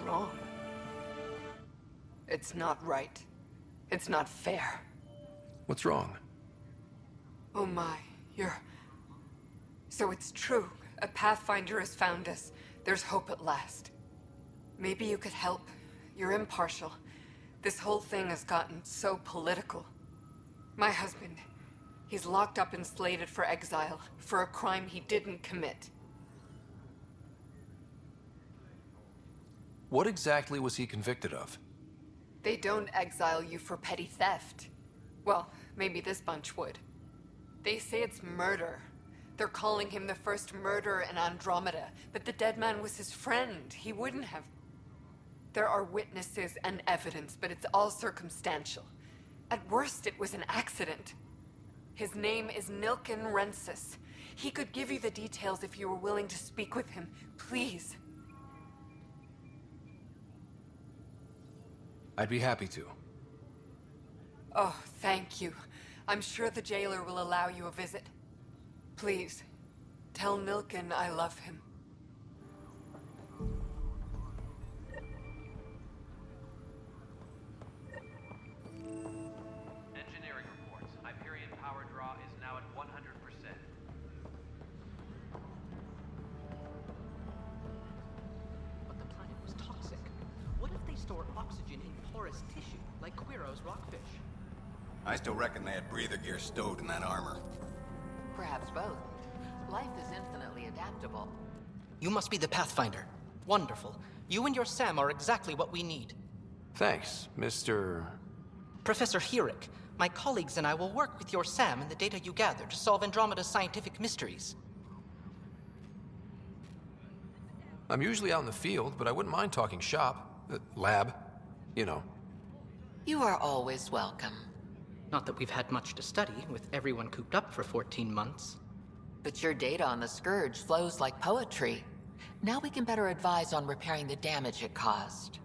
wrong. It's not right. It's not fair. What's wrong? Oh my, you're... So it's true. A Pathfinder has found us. There's hope at last. Maybe you could help. You're impartial. This whole thing has gotten so political. My husband, he's locked up and slated for exile for a crime he didn't commit. What exactly was he convicted of? They don't exile you for petty theft. Well, maybe this bunch would. They say it's murder. They're calling him the first murderer in Andromeda, but the dead man was his friend. He wouldn't have... There are witnesses and evidence, but it's all circumstantial. At worst, it was an accident. His name is Nilken Rensis. He could give you the details if you were willing to speak with him. Please. I'd be happy to. Oh, thank you. I'm sure the jailer will allow you a visit. Please, tell Nilken I love him. Engineering reports. Hyperion power draw is now at 100%. But the planet was toxic. What if they store oxygen in porous tissue, like Quiro's rockfish? I still reckon they had breather gear stowed in that armor. Perhaps both. Life is infinitely adaptable. You must be the Pathfinder. Wonderful. You and your Sam are exactly what we need. Thanks, Mr... Professor Herrick, my colleagues and I will work with your Sam and the data you gather to solve Andromeda's scientific mysteries. I'm usually out in the field, but I wouldn't mind talking shop. Lab. You know. You are always welcome. Not that we've had much to study, with everyone cooped up for 14 months. But your data on the Scourge flows like poetry. Now we can better advise on repairing the damage it caused.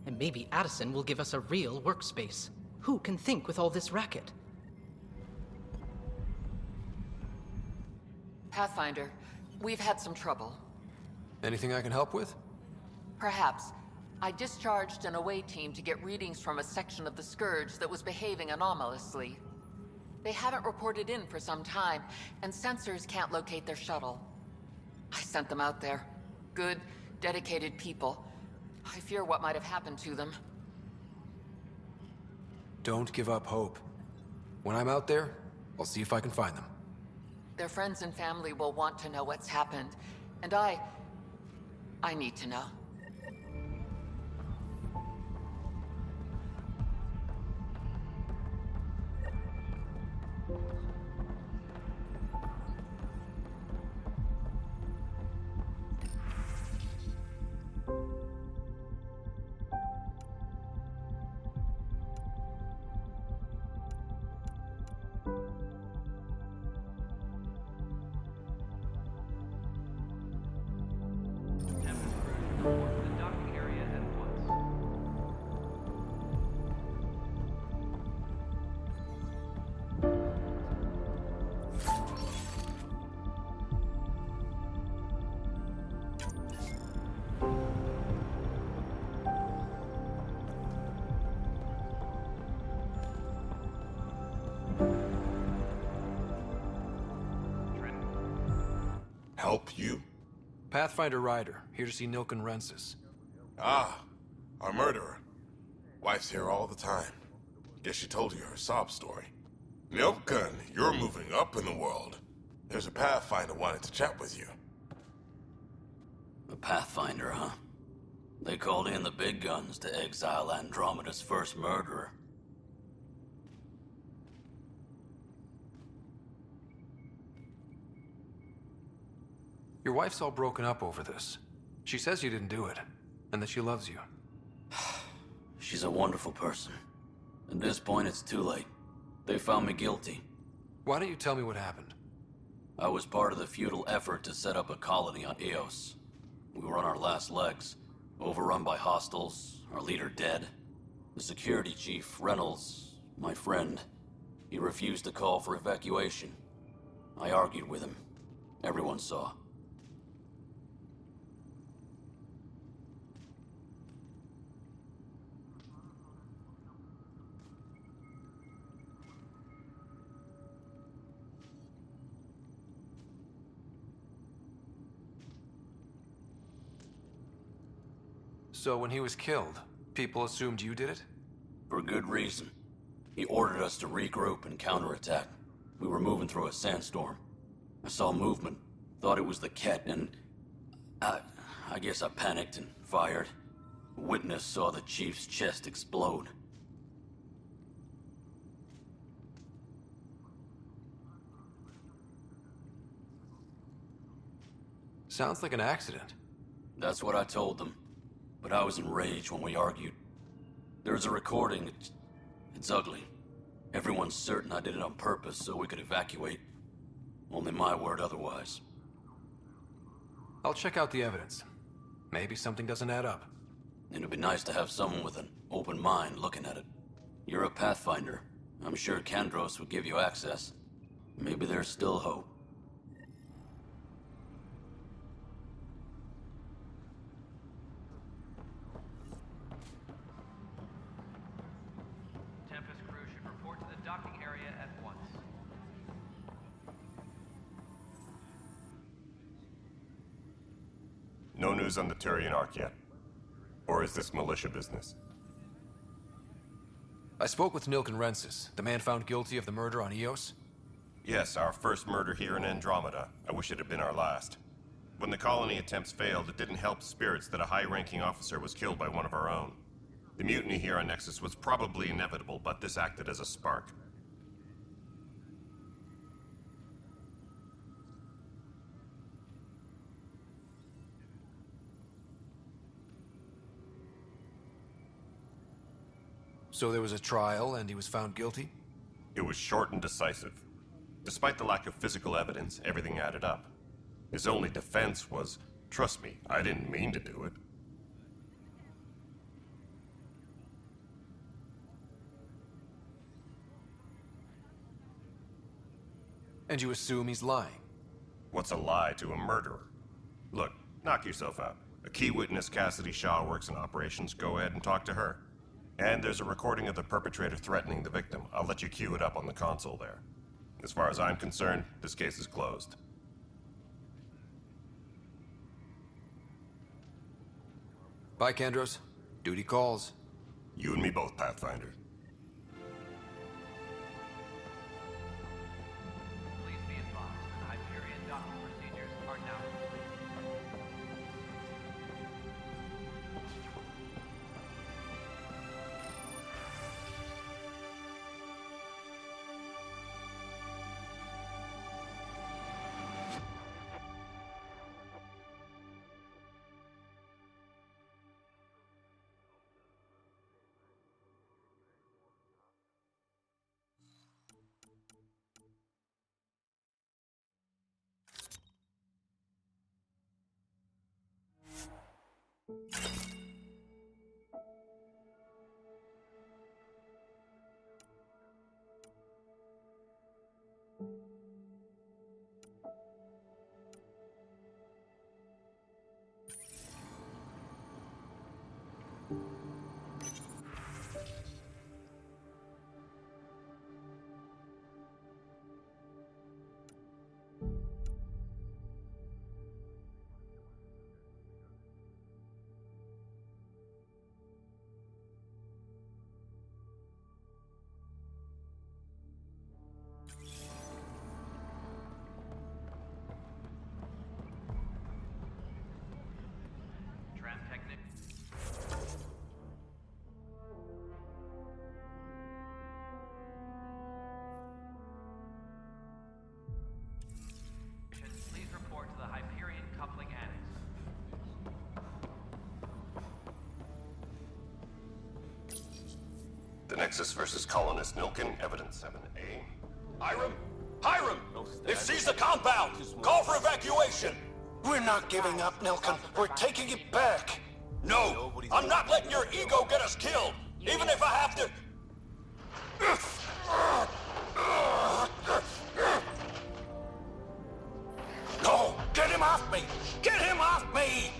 And maybe Addison will give us a real workspace. Who can think with all this racket? Pathfinder, we've had some trouble. Anything I can help with? Perhaps. I discharged an away team to get readings from a section of the Scourge that was behaving anomalously. They haven't reported in for some time, and sensors can't locate their shuttle. I sent them out there. Good, dedicated people. I fear what might have happened to them. Don't give up hope. When I'm out there, I'll see if I can find them. Their friends and family will want to know what's happened, and I need to know. Report to the docking area at once. Help you? Pathfinder Ryder, here to see Nilken Rensis. Ah, our murderer. Wife's here all the time. Guess she told you her sob story. Nilken, you're moving up in the world. There's a Pathfinder wanted to chat with you. A Pathfinder, huh? They called in the big guns to exile Andromeda's first murderer. Your wife's all broken up over this. She says you didn't do it, and that she loves you. She's a wonderful person. At this point, it's too late. They found me guilty. Why don't you tell me what happened? I was part of the futile effort to set up a colony on Eos. We were on our last legs, overrun by hostiles, our leader dead. The security chief, Reynolds, my friend, he refused to call for evacuation. I argued with him. Everyone saw. So when he was killed, people assumed you did it? For good reason. He ordered us to regroup and counterattack. We were moving through a sandstorm. I saw movement, thought it was the Ket, and I guess I panicked and fired. A witness saw the chief's chest explode. Sounds like an accident. That's what I told them. But I was enraged when we argued. There's a recording. It's ugly. Everyone's certain I did it on purpose so we could evacuate. Only my word otherwise. I'll check out the evidence. Maybe something doesn't add up. It'd be nice to have someone with an open mind looking at it. You're a Pathfinder. I'm sure Kandros would give you access. Maybe there's still hope. Tempest crew should report to the docking area at once. No news on the Turian Ark yet? Or is this militia business? I spoke with Nilken Rensis, the man found guilty of the murder on Eos. Yes, our first murder here in Andromeda. I wish it had been our last. When the colony attempts failed, it didn't help spirits that a high-ranking officer was killed by one of our own. The mutiny here on Nexus was probably inevitable, but this acted as a spark. So there was a trial and he was found guilty? It was short and decisive. Despite the lack of physical evidence, everything added up. His only defense was, "Trust me, I didn't mean to do it." And you assume he's lying? What's a lie to a murderer? Look, knock yourself out. A key witness, Cassidy Shaw, works in operations. Go ahead and talk to her. And there's a recording of the perpetrator threatening the victim. I'll let you cue it up on the console there. As far as I'm concerned, this case is closed. Bye, Kandros. Duty calls. You and me both, Pathfinder. Please be advised that Hyperion docking procedures are now complete. Please report to the Hyperion coupling annex. The Nexus versus Colonist Nilken, Evidence 7A. Hiram! Hiram! They've seized the compound! Call for evacuation! We're not giving up, Nilken. We're taking it back. No! I'm not letting your ego get us killed! Even if I have to... No! Get him off me! Get him off me!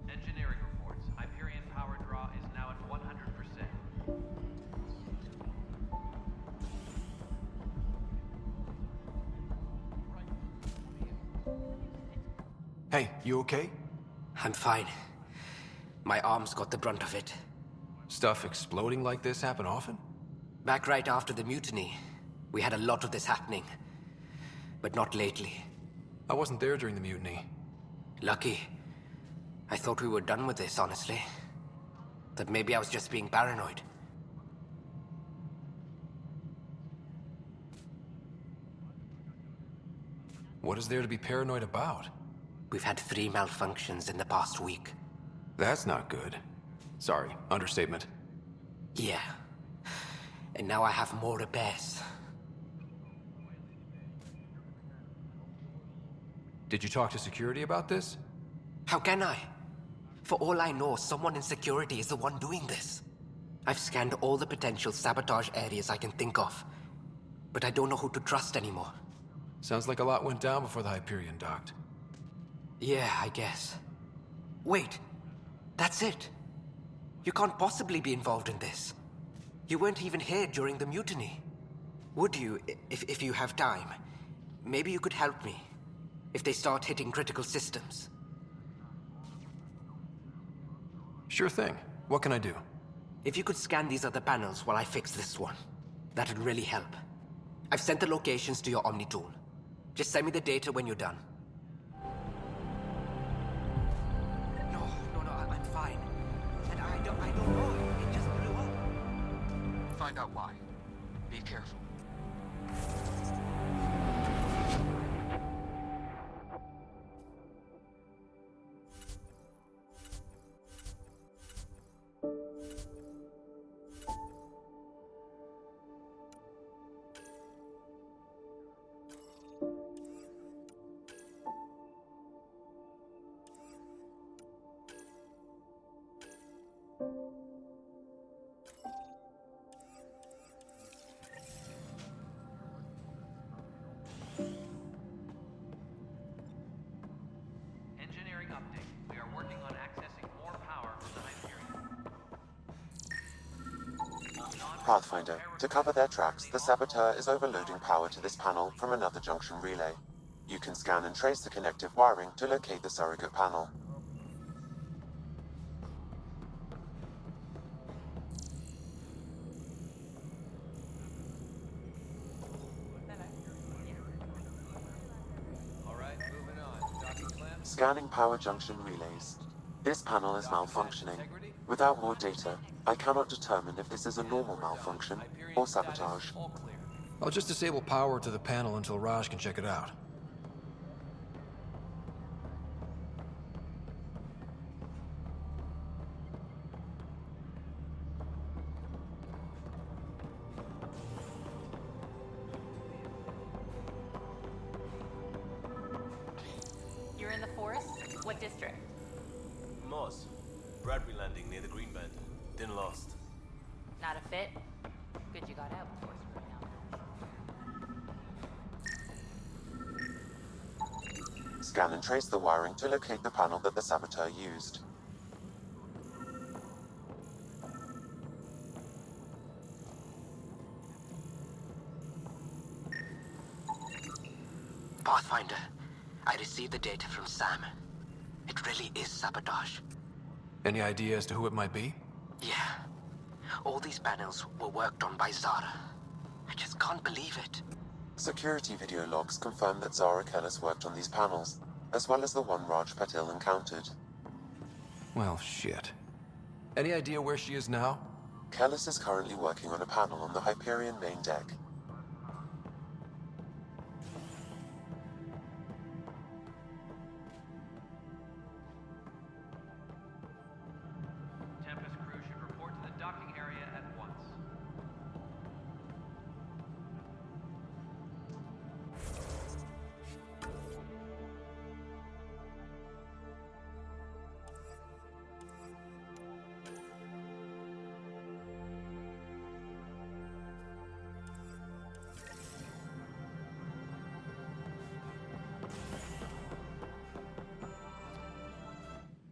Engineering reports. Hyperion Hey, you okay? I'm fine. My arms got the brunt of it. Stuff exploding like this happen often? Back right after the mutiny, we had a lot of this happening. But not lately. I wasn't there during the mutiny. Lucky. I thought we were done with this, honestly. That maybe I was just being paranoid. What is there to be paranoid about? We've had 3 malfunctions in the past week. That's not good. Sorry, understatement. Yeah. And now I have more repairs. Did you talk to security about this? How can I? For all I know, someone in security is the one doing this. I've scanned all the potential sabotage areas I can think of. But I don't know who to trust anymore. Sounds like a lot went down before the Hyperion docked. Yeah, I guess. Wait. That's it. You can't possibly be involved in this. You weren't even here during the mutiny. Would you, if you have time? Maybe you could help me. If they start hitting critical systems. Sure thing. What can I do? If you could scan these other panels while I fix this one, that'd really help. I've sent the locations to your Omni tool. Just send me the data when you're done. No, I'm fine. And I don't know. It just blew up. Find out why. Be careful. Engineering update. We are working on accessing more power from the Hyperion. Pathfinder, to cover their tracks, the Saboteur is overloading power to this panel from another junction relay. You can scan and trace the connective wiring to locate the surrogate panel. Scanning power junction relays. This panel is malfunctioning. Without more data, I cannot determine if this is a normal malfunction or sabotage. I'll just disable power to the panel until Raj can check it out. You're in the forest? What district? Moss. Bradbury landing near the Green Band. Then lost. Not a fit? Good you got out before screwing up. Scan and trace the wiring to locate the panel that the Saboteur used. Pathfinder, I received the data from Sam. It really is sabotage. Any idea as to who it might be? Yeah. All these panels were worked on by Zara. I just can't believe it. Security video logs confirm that Zara Kellis worked on these panels, as well as the one Raj Patil encountered. Well, shit. Any idea where she is now? Kellis is currently working on a panel on the Hyperion main deck. Tempest crew should report to the docking area at once.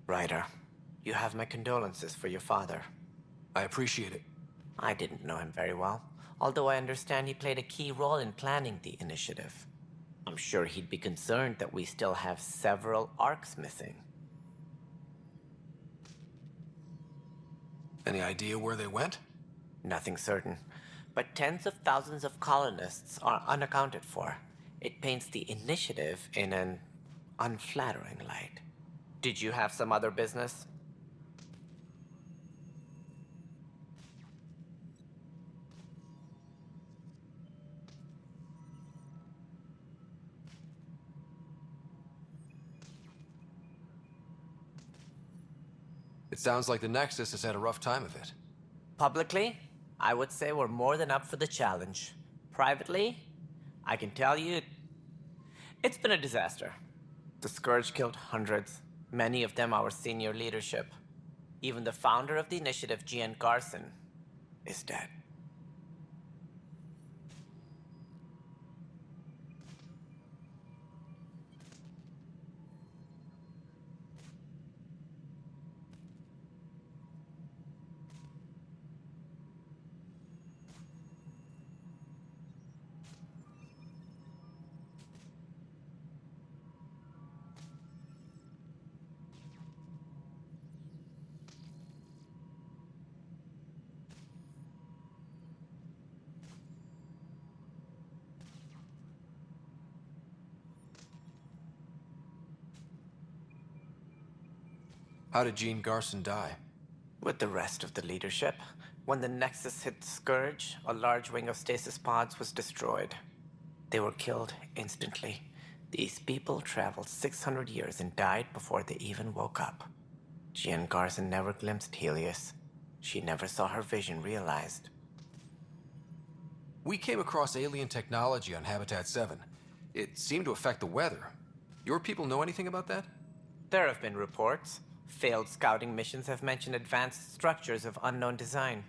Ryder, you have my condolences for your father. I appreciate it. I didn't know him very well, although I understand he played a key role in planning the initiative. I'm sure he'd be concerned that we still have several arcs missing. Any idea where they went? Nothing certain, but tens of thousands of colonists are unaccounted for. It paints the initiative in an unflattering light. Did you have some other business? It sounds like the Nexus has had a rough time of it. Publicly, I would say we're more than up for the challenge. Privately, I can tell you, it's been a disaster. The Scourge killed hundreds, many of them our senior leadership. Even the founder of the initiative, Gian Garson, is dead. How did Gene Garson die? With the rest of the leadership, when the Nexus hit the Scourge, a large wing of stasis pods was destroyed. They were killed instantly. These people traveled 600 years and died before they even woke up. Gian Garson never glimpsed Helios. She never saw her vision realized. We came across alien technology on Habitat 7. It seemed to affect the weather. Your people know anything about that? There have been reports. Failed scouting missions have mentioned advanced structures of unknown design.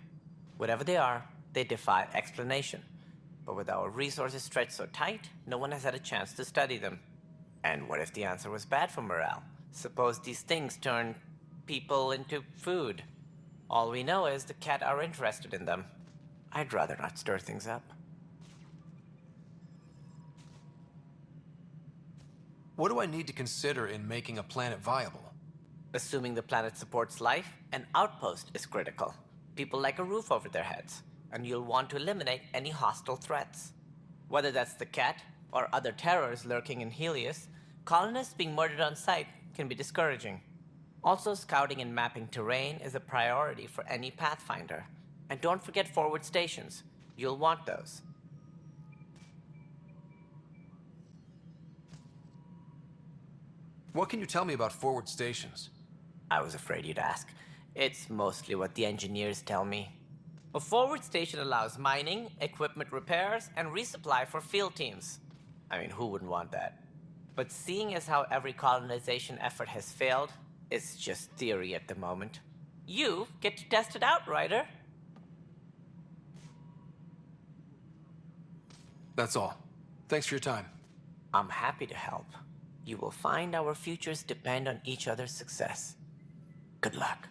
Whatever they are, they defy explanation. But with our resources stretched so tight, no one has had a chance to study them. And what if the answer was bad for morale? Suppose these things turn people into food. All we know is the Cat are interested in them. I'd rather not stir things up. What do I need to consider in making a planet viable? Assuming the planet supports life, an outpost is critical. People like a roof over their heads, and you'll want to eliminate any hostile threats. Whether that's the Cat or other terrors lurking in Helios, colonists being murdered on sight can be discouraging. Also, scouting and mapping terrain is a priority for any Pathfinder. And don't forget forward stations. You'll want those. What can you tell me about forward stations? I was afraid you'd ask. It's mostly what the engineers tell me. A forward station allows mining, equipment repairs, and resupply for field teams. I mean, who wouldn't want that? But seeing as how every colonization effort has failed, it's just theory at the moment. You get to test it out, Ryder. That's all. Thanks for your time. I'm happy to help. You will find our futures depend on each other's success. Good luck.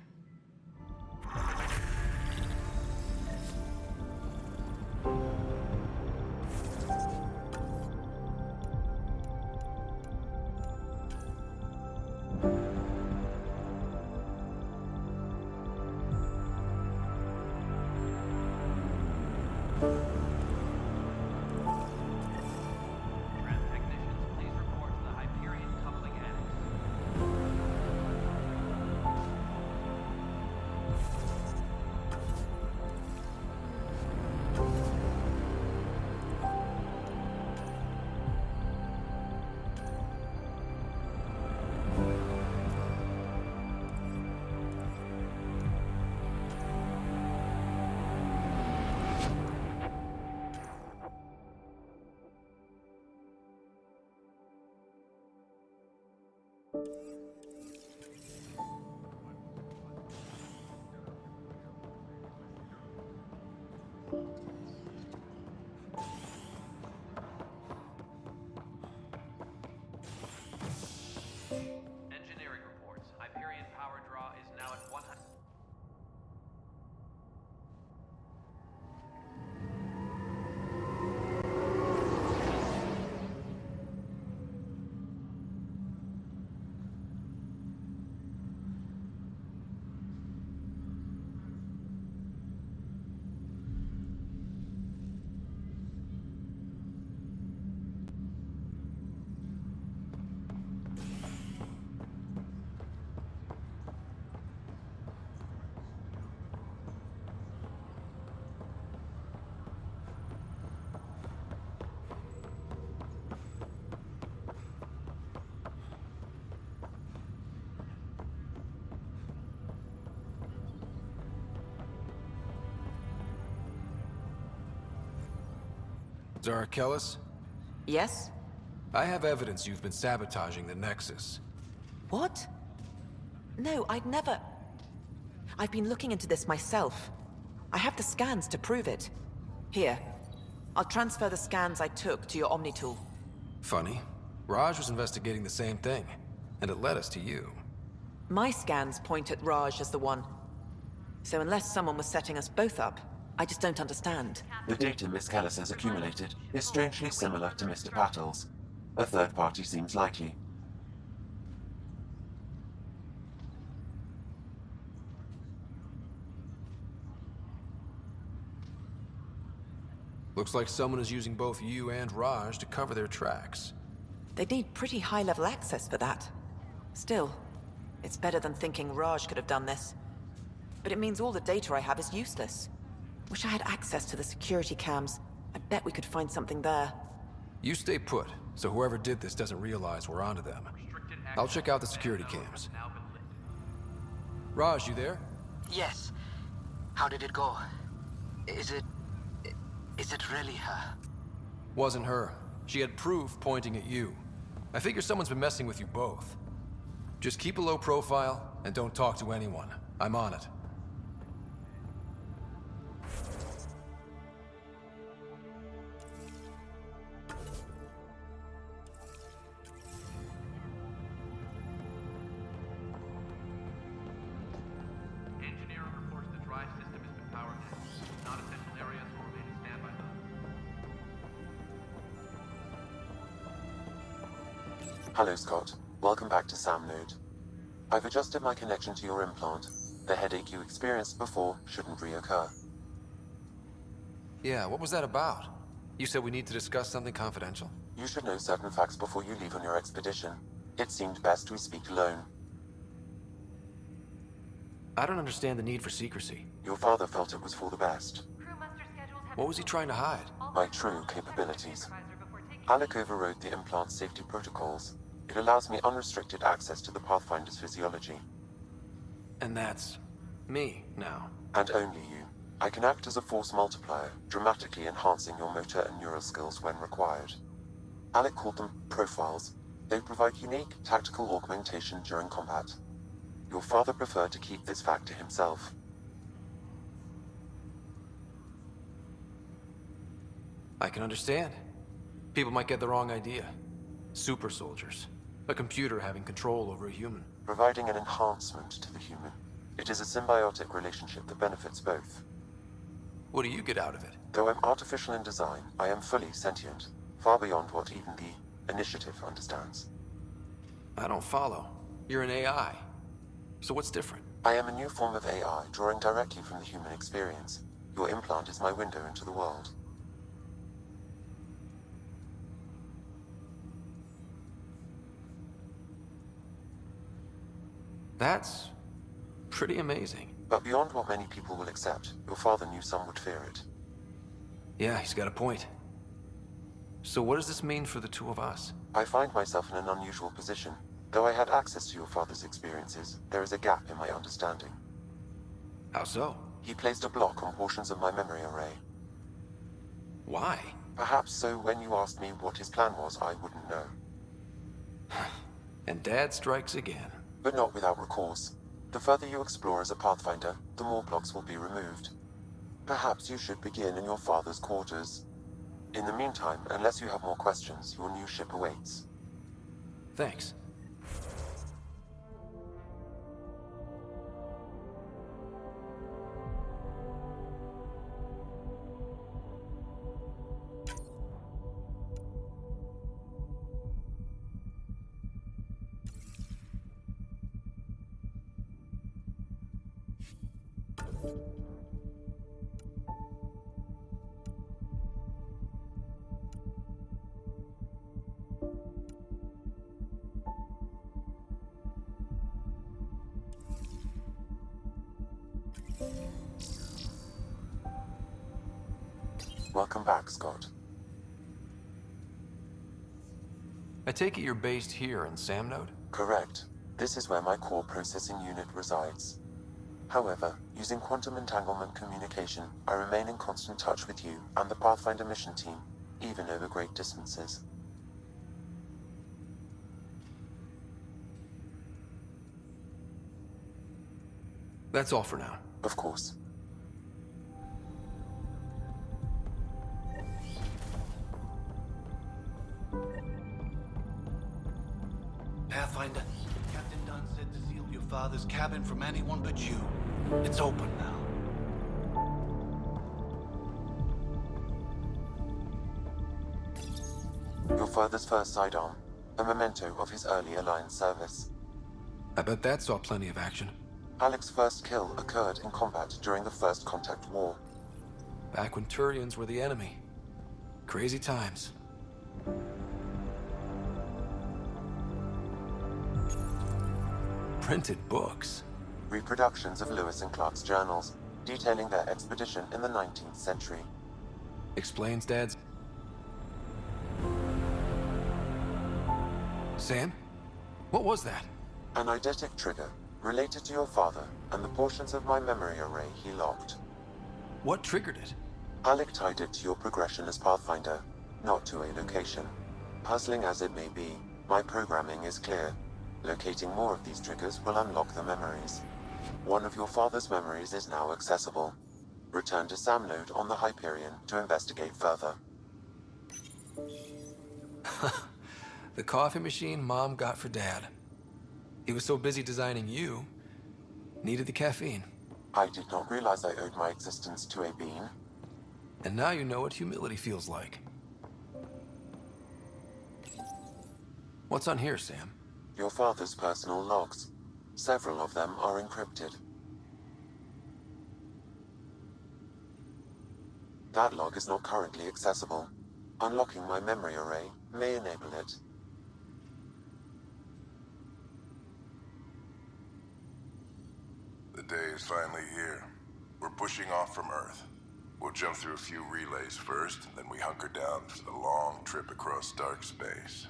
Zarakelis? Yes? I have evidence you've been sabotaging the Nexus. What? No, I'd never... I've been looking into this myself. I have the scans to prove it. Here. I'll transfer the scans I took to your Omni tool. Funny. Raj was investigating the same thing, and it led us to you. My scans point at Raj as the one. So unless someone was setting us both up, I just don't understand. The data Miss Kellis has accumulated is strangely similar to Mr. Patel's. A third party seems likely. Looks like someone is using both you and Raj to cover their tracks. They'd need pretty high-level access for that. Still, it's better than thinking Raj could have done this. But it means all the data I have is useless. Wish I had access to the security cams. I bet we could find something there. You stay put, so whoever did this doesn't realize we're onto them. I'll check out the security cams. Raj, you there? Yes. How did it go? Is it really her? Wasn't her. She had proof pointing at you. I figure someone's been messing with you both. Just keep a low profile, and don't talk to anyone. I'm on it. Engineer reports the drive system has been powered down. Non-essential areas will remain in standby mode. Hello, Scott. Welcome back to Sam Node. I've adjusted my connection to your implant. The headache you experienced before shouldn't reoccur. Yeah, what was that about? You said we need to discuss something confidential? You should know certain facts before you leave on your expedition. It seemed best we speak alone. I don't understand the need for secrecy. Your father felt it was for the best. What was he trying to hide? My true capabilities. Alec overrode the implant's safety protocols. It allows me unrestricted access to the Pathfinder's physiology. And that's... me, now. And only you. I can act as a force multiplier, dramatically enhancing your motor and neural skills when required. Alec called them profiles. They provide unique tactical augmentation during combat. Your father preferred to keep this fact to himself. I can understand. People might get the wrong idea. Super soldiers. A computer having control over a human. Providing an enhancement to the human. It is a symbiotic relationship that benefits both. What do you get out of it? Though I'm artificial in design, I am fully sentient. Far beyond what even the Initiative understands. I don't follow. You're an AI. So what's different? I am a new form of AI, drawing directly from the human experience. Your implant is my window into the world. That's... pretty amazing. But beyond what many people will accept, your father knew some would fear it. Yeah, he's got a point. So what does this mean for the two of us? I find myself in an unusual position. Though I had access to your father's experiences, there is a gap in my understanding. How so? He placed a block on portions of my memory array. Why? Perhaps so when you asked me what his plan was, I wouldn't know. And Dad strikes again. But not without recourse. The further you explore as a Pathfinder, the more blocks will be removed. Perhaps you should begin in your father's quarters. In the meantime, unless you have more questions, your new ship awaits. Thanks. Welcome back, Scott. I take it you're based here in Sam Node? Correct. This is where my core processing unit resides. However, using quantum entanglement communication, I remain in constant touch with you and the Pathfinder mission team, even over great distances. That's all for now. Of course. Pathfinder, Captain Dunn said to seal your father's cabin from anyone but you. It's open now. Your father's first sidearm, a memento of his early Alliance service. I bet that saw plenty of action. Alec's first kill occurred in combat during the First Contact War. Back when Turians were the enemy. Crazy times. Printed books. Reproductions of Lewis and Clark's journals, detailing their expedition in the 19th century. Explains Dad's... Sam? What was that? An eidetic trigger, related to your father, and the portions of my memory array he locked. What triggered it? Alec tied it to your progression as Pathfinder, not to a location. Puzzling as it may be, my programming is clear. Locating more of these triggers will unlock the memories. One of your father's memories is now accessible. Return to Sam Node on the Hyperion to investigate further. The coffee machine Mom got for Dad. He was so busy designing you, needed the caffeine. I did not realize I owed my existence to a bean. And now you know what humility feels like. What's on here, Sam? Your father's personal logs. Several of them are encrypted. That log is not currently accessible. Unlocking my memory array may enable it. The day is finally here. We're pushing off from Earth. We'll jump through a few relays first, then we hunker down for the long trip across dark space.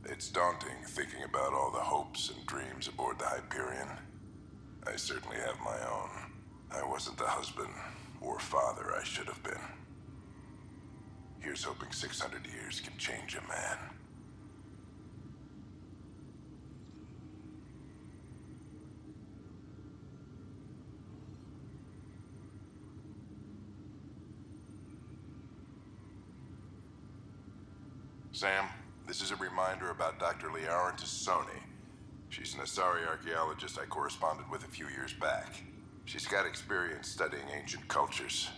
It's daunting thinking about all the hopes and dreams aboard the Hyperion. I certainly have my own. I wasn't the husband or father I should have been. Here's hoping 600 years can change a man. Sam, this is a reminder about Dr. Liara Tassoni. She's an Asari archaeologist I corresponded with a few years back. She's got experience studying ancient cultures.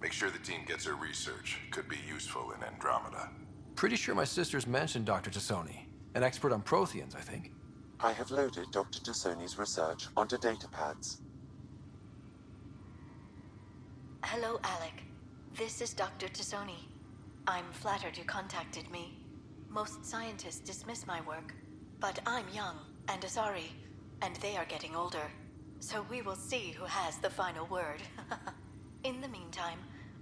Make sure the team gets her research. Could be useful in Andromeda. Pretty sure my sisters mentioned Dr. Tassoni. An expert on Protheans, I think. I have loaded Dr. Tassoni's research onto datapads. Hello, Alec. This is Dr. Tassoni. I'm flattered you contacted me. Most scientists dismiss my work, but I'm young and Asari, and they are getting older. So we will see who has the final word. In the meantime,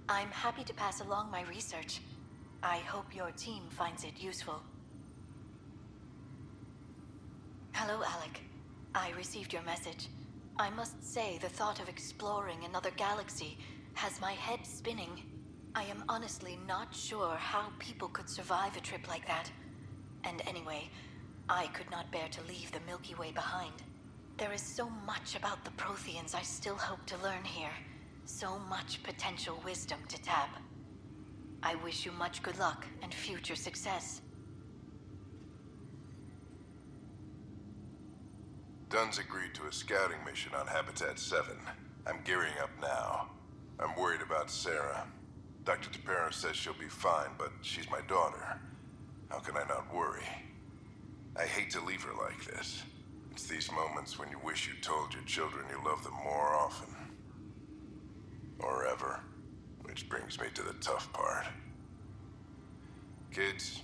I'm happy to pass along my research. I hope your team finds it useful. Hello, Alec. I received your message. I must say the thought of exploring another galaxy has my head spinning. I am honestly not sure how people could survive a trip like that. And anyway, I could not bear to leave the Milky Way behind. There is so much about the Protheans I still hope to learn here. So much potential wisdom to tap. I wish you much good luck and future success. Dunn's agreed to a scouting mission on Habitat 7. I'm gearing up now. I'm worried about Sarah. Dr. Tapero says she'll be fine, but she's my daughter. How can I not worry? I hate to leave her like this. It's these moments when you wish you told your children you love them more often. Or ever. Which brings me to the tough part. Kids,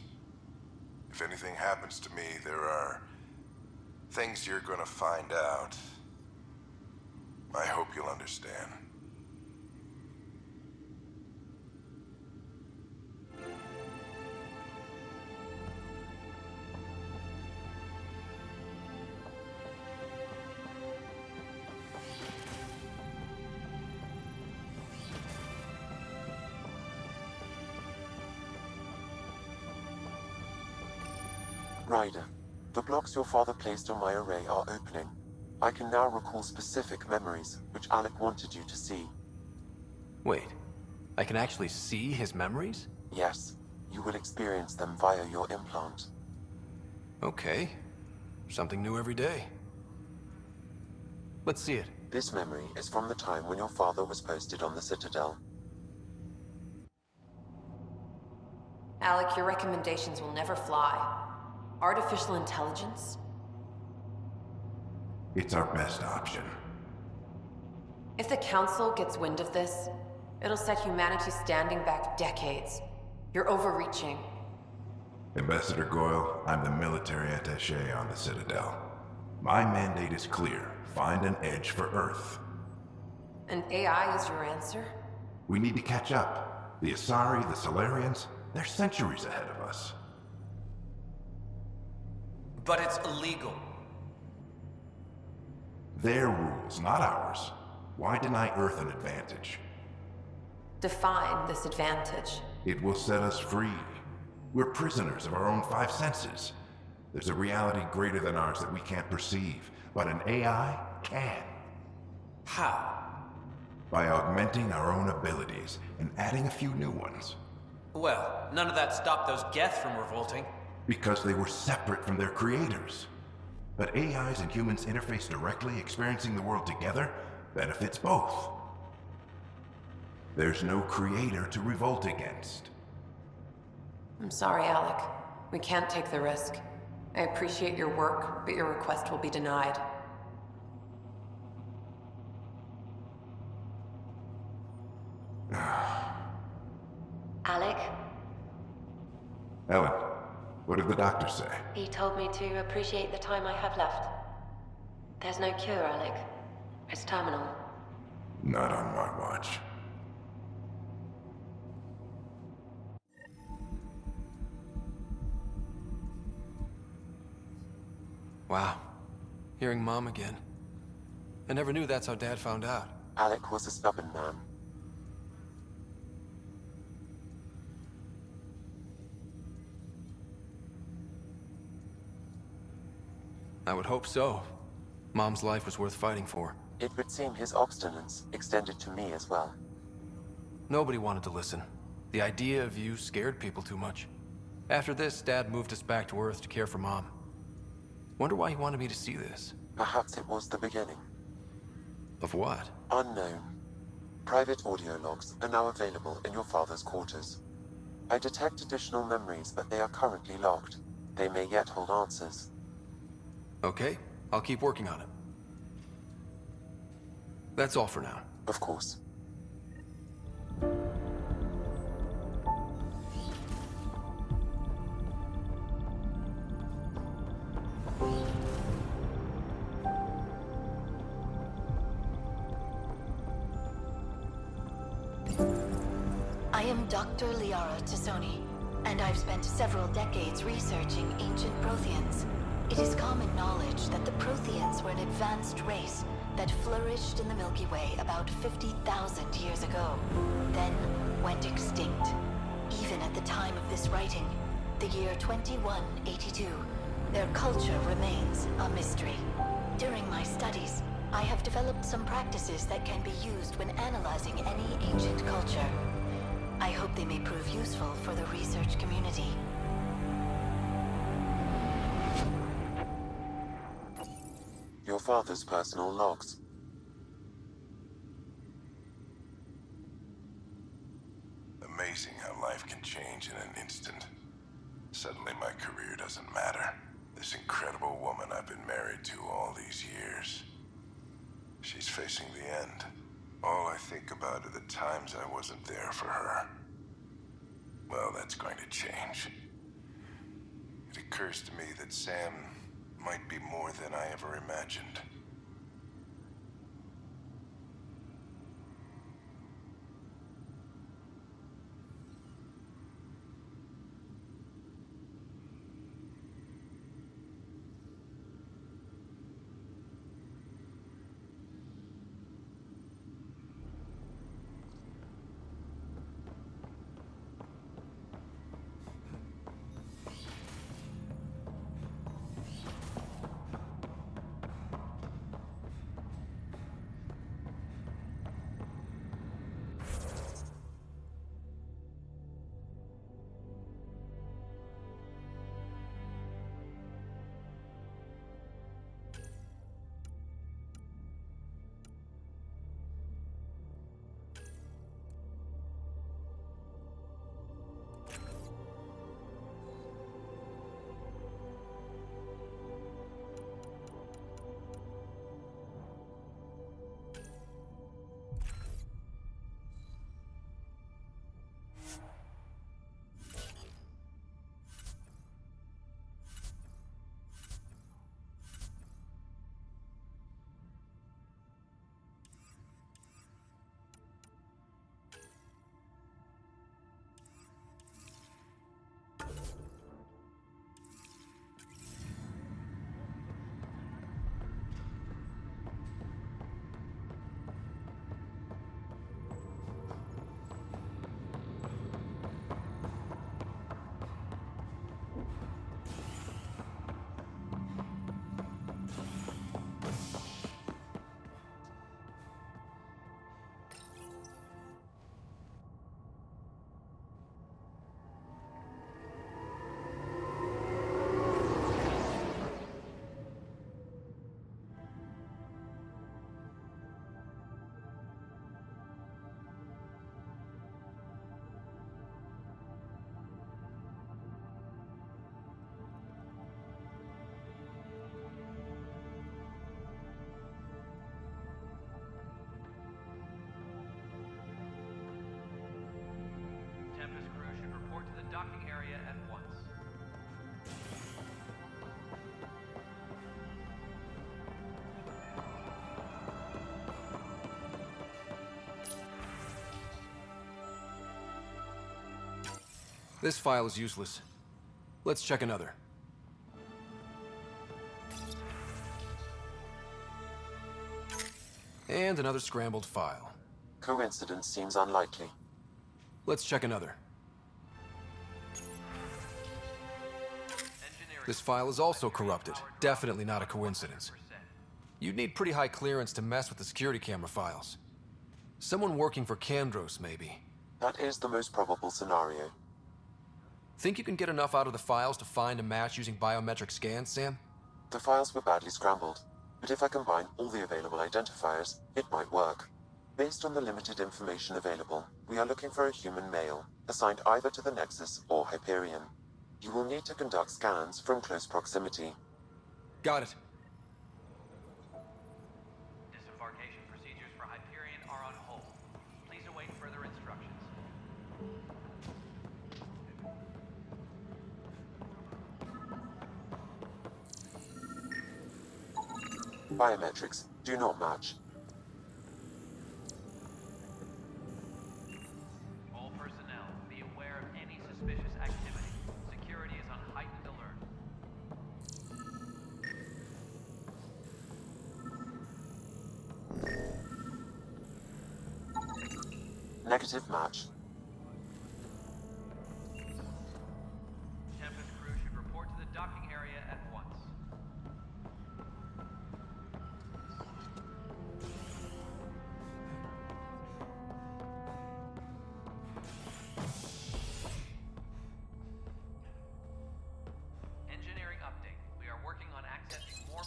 if anything happens to me, there are things you're gonna find out. I hope you'll understand. Ryder, the blocks your father placed on my array are opening. I can now recall specific memories, which Alec wanted you to see. Wait, I can actually see his memories? Yes, you will experience them via your implant. Okay. Something new every day. Let's see it. This memory is from the time when your father was posted on the Citadel. Alec, your recommendations will never fly. Artificial intelligence? It's our best option. If the Council gets wind of this, it'll set humanity standing back decades. You're overreaching. Ambassador Goyle, I'm the military attaché on the Citadel. My mandate is clear. Find an edge for Earth. And AI is your answer? We need to catch up. The Asari, the Solarians, they're centuries ahead of us. But it's illegal. Their rules, not ours. Why deny Earth an advantage? Define this advantage. It will set us free. We're prisoners of our own five senses. There's a reality greater than ours that we can't perceive, but an AI can. How? By augmenting our own abilities and adding a few new ones. Well, none of that stopped those Geth from revolting. Because they were separate from their creators. But AIs and humans interface directly, experiencing the world together, benefits both. There's no creator to revolt against. I'm sorry, Alec. We can't take the risk. I appreciate your work, but your request will be denied. Alec? Ellen, what did the doctor say? He told me to appreciate the time I have left. There's no cure, Alec. It's terminal. Not on my watch. Wow. Hearing Mom again. I never knew that's how Dad found out. Alec was a stubborn man. I would hope so. Mom's life was worth fighting for. It would seem his obstinance extended to me as well. Nobody wanted to listen. The idea of you scared people too much. After this, Dad moved us back to Earth to care for Mom. Wonder why he wanted me to see this. Perhaps it was the beginning. Of what? Unknown. Private audio logs are now available in your father's quarters. I detect additional memories, but they are currently logged. They may yet hold answers. Okay, I'll keep working on it. That's all for now. Of course. I am Dr. Liara Tassoni, and I've spent several decades researching ancient Protheans. It is common knowledge that the Protheans were an advanced race that flourished in the Milky Way about 50,000 years ago, then went extinct. Even at the time of this writing, the year 2182, their culture remains a mystery. During my studies, I have developed some practices that can be used when analyzing any ancient culture. I hope they may prove useful for the research community. Your father's personal logs. Amazing how life can change in an instant. Suddenly my career doesn't matter. This incredible woman I've been married to all these years. She's facing the end. All I think about are the times I wasn't there for her. Well, that's going to change. It occurs to me that Sam might be more than I ever imagined. This file is useless. Let's check another. And another scrambled file. Coincidence seems unlikely. Let's check another. This file is also corrupted. Definitely not a coincidence. You'd need pretty high clearance to mess with the security camera files. Someone working for Kandros, maybe. That is the most probable scenario. Think you can get enough out of the files to find a match using biometric scans, Sam? The files were badly scrambled, but if I combine all the available identifiers, it might work. Based on the limited information available, we are looking for a human male, assigned either to the Nexus or Hyperion. You will need to conduct scans from close proximity. Got it. Disembarkation procedures for Hyperion are on hold. Please await further instructions. Biometrics do not match. All personnel, be aware of any suspicious activity. Security is on heightened alert. Negative match. Tempest crew should report to the docking area at once. Engineering update. We are working on accessing more...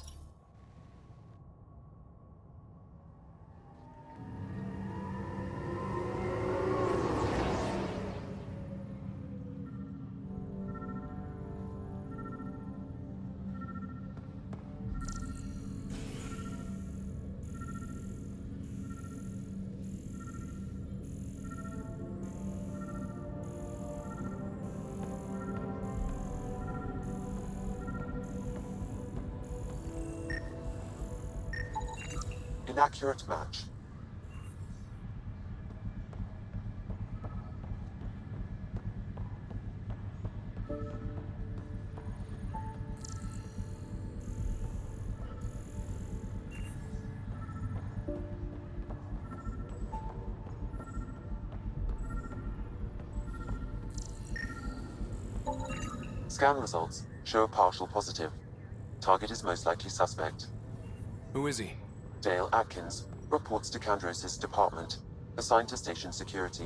Inaccurate match. Scan results show a partial positive. Target is most likely suspect. Who is he? Dale Atkins reports to Kandros' department, assigned to station security.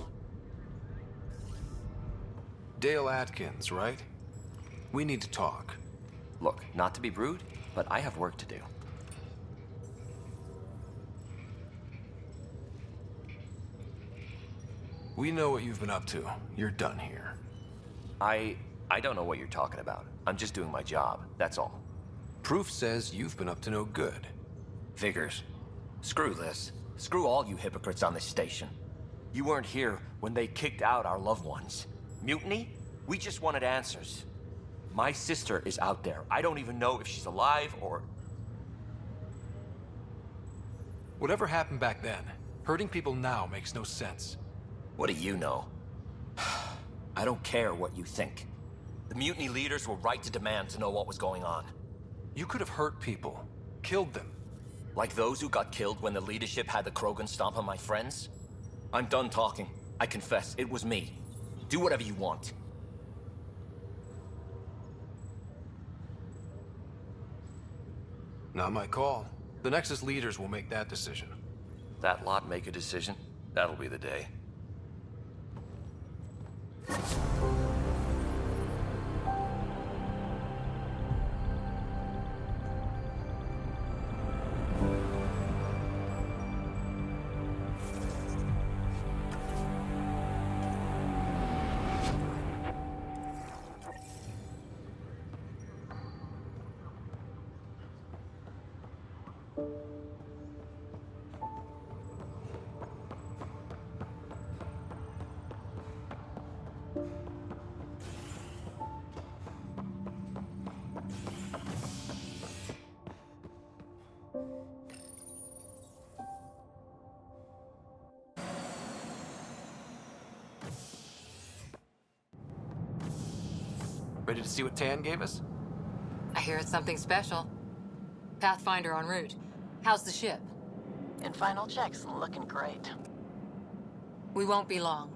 Dale Atkins, right? We need to talk. Look, not to be rude, but I have work to do. We know what you've been up to. You're done here. I don't know what you're talking about. I'm just doing my job, that's all. Proof says you've been up to no good. Figures. Screw this. Screw all you hypocrites on this station. You weren't here when they kicked out our loved ones. Mutiny? We just wanted answers. My sister is out there. I don't even know if she's alive or... Whatever happened back then, hurting people now makes no sense. What do you know? I don't care what you think. The mutiny leaders were right to demand to know what was going on. You could have hurt people, killed them. Like those who got killed when the leadership had the Krogan stomp on my friends? I'm done talking. I confess, it was me. Do whatever you want. Not my call. The Nexus leaders will make that decision. That lot make a decision? That'll be the day. Ready to see what Tan gave us? I hear it's something special. Pathfinder en route. How's the ship? In final checks, looking great. We won't be long.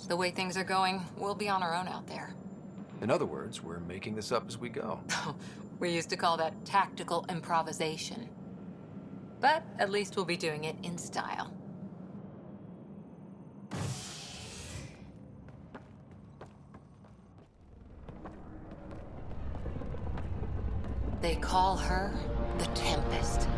The way things are going, we'll be on our own out there. In other words, we're making this up as we go. We used to call that tactical improvisation. But at least we'll be doing it in style. They call her the Tempest.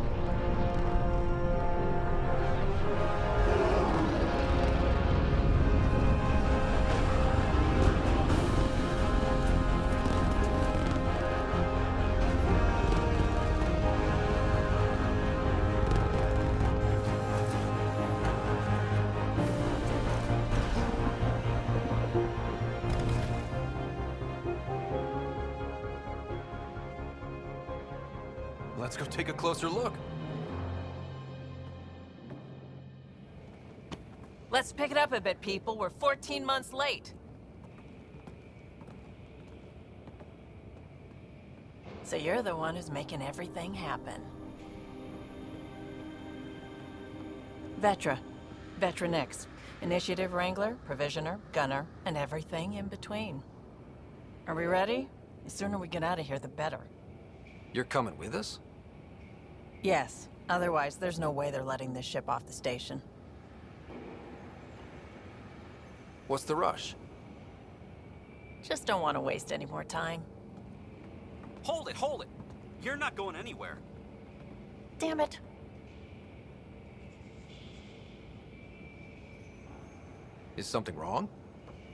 Let's go take a closer look. Let's pick it up a bit, people. We're 14 months late. So you're the one who's making everything happen. Vetra. Vetronix. Initiative Wrangler, Provisioner, Gunner, and everything in between. Are we ready? The sooner we get out of here, the better. You're coming with us? Yes. Otherwise, there's no way they're letting this ship off the station. What's the rush? Just don't want to waste any more time. Hold it, hold it! You're not going anywhere. Damn it. Is something wrong?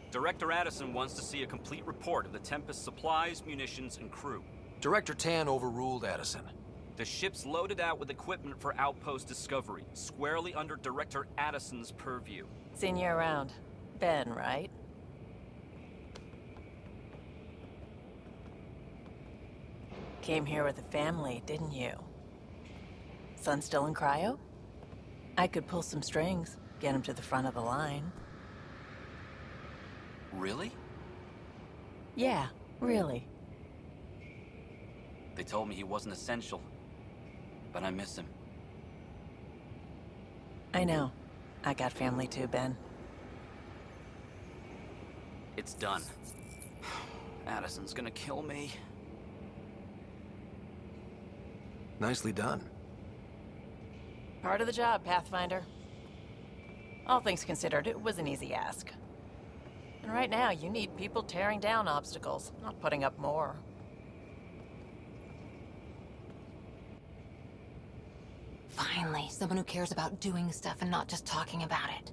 Director Addison wants to see a complete report of the Tempest's supplies, munitions, and crew. Director Tan overruled Addison. The ship's loaded out with equipment for outpost discovery, squarely under Director Addison's purview. Seen you around. Ben, right? Came here with a family, didn't you? Son still in cryo? I could pull some strings, get him to the front of the line. Really? Yeah, really. They told me he wasn't essential, but I miss him. I know. I got family too, Ben. It's done. Addison's gonna kill me. Nicely done. Part of the job, Pathfinder. All things considered, it was an easy ask. And right now, you need people tearing down obstacles, not putting up more. Finally, someone who cares about doing stuff and not just talking about it.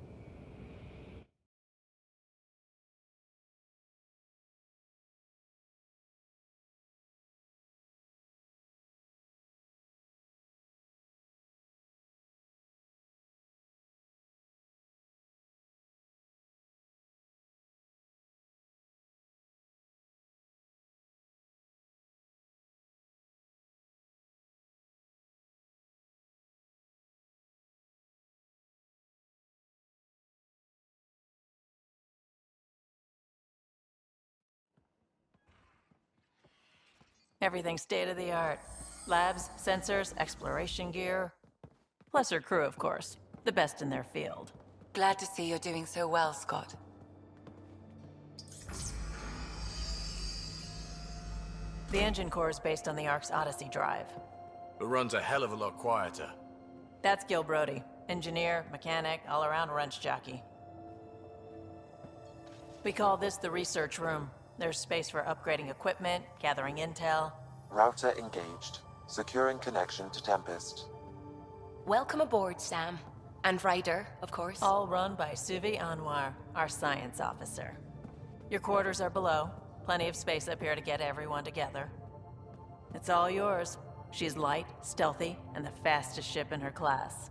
Everything's state-of-the-art. Labs, sensors, exploration gear. Plus her crew, of course. The best in their field. Glad to see you're doing so well, Scott. The engine core is based on the Ark's Odyssey drive. It runs a hell of a lot quieter. That's Gil Brody. Engineer, mechanic, all-around wrench jockey. We call this the research room. There's space for upgrading equipment, gathering intel. Router engaged. Securing connection to Tempest. Welcome aboard, Sam. And Ryder, of course. All run by Suvi Anwar, our science officer. Your quarters are below. Plenty of space up here to get everyone together. It's all yours. She's light, stealthy, and the fastest ship in her class.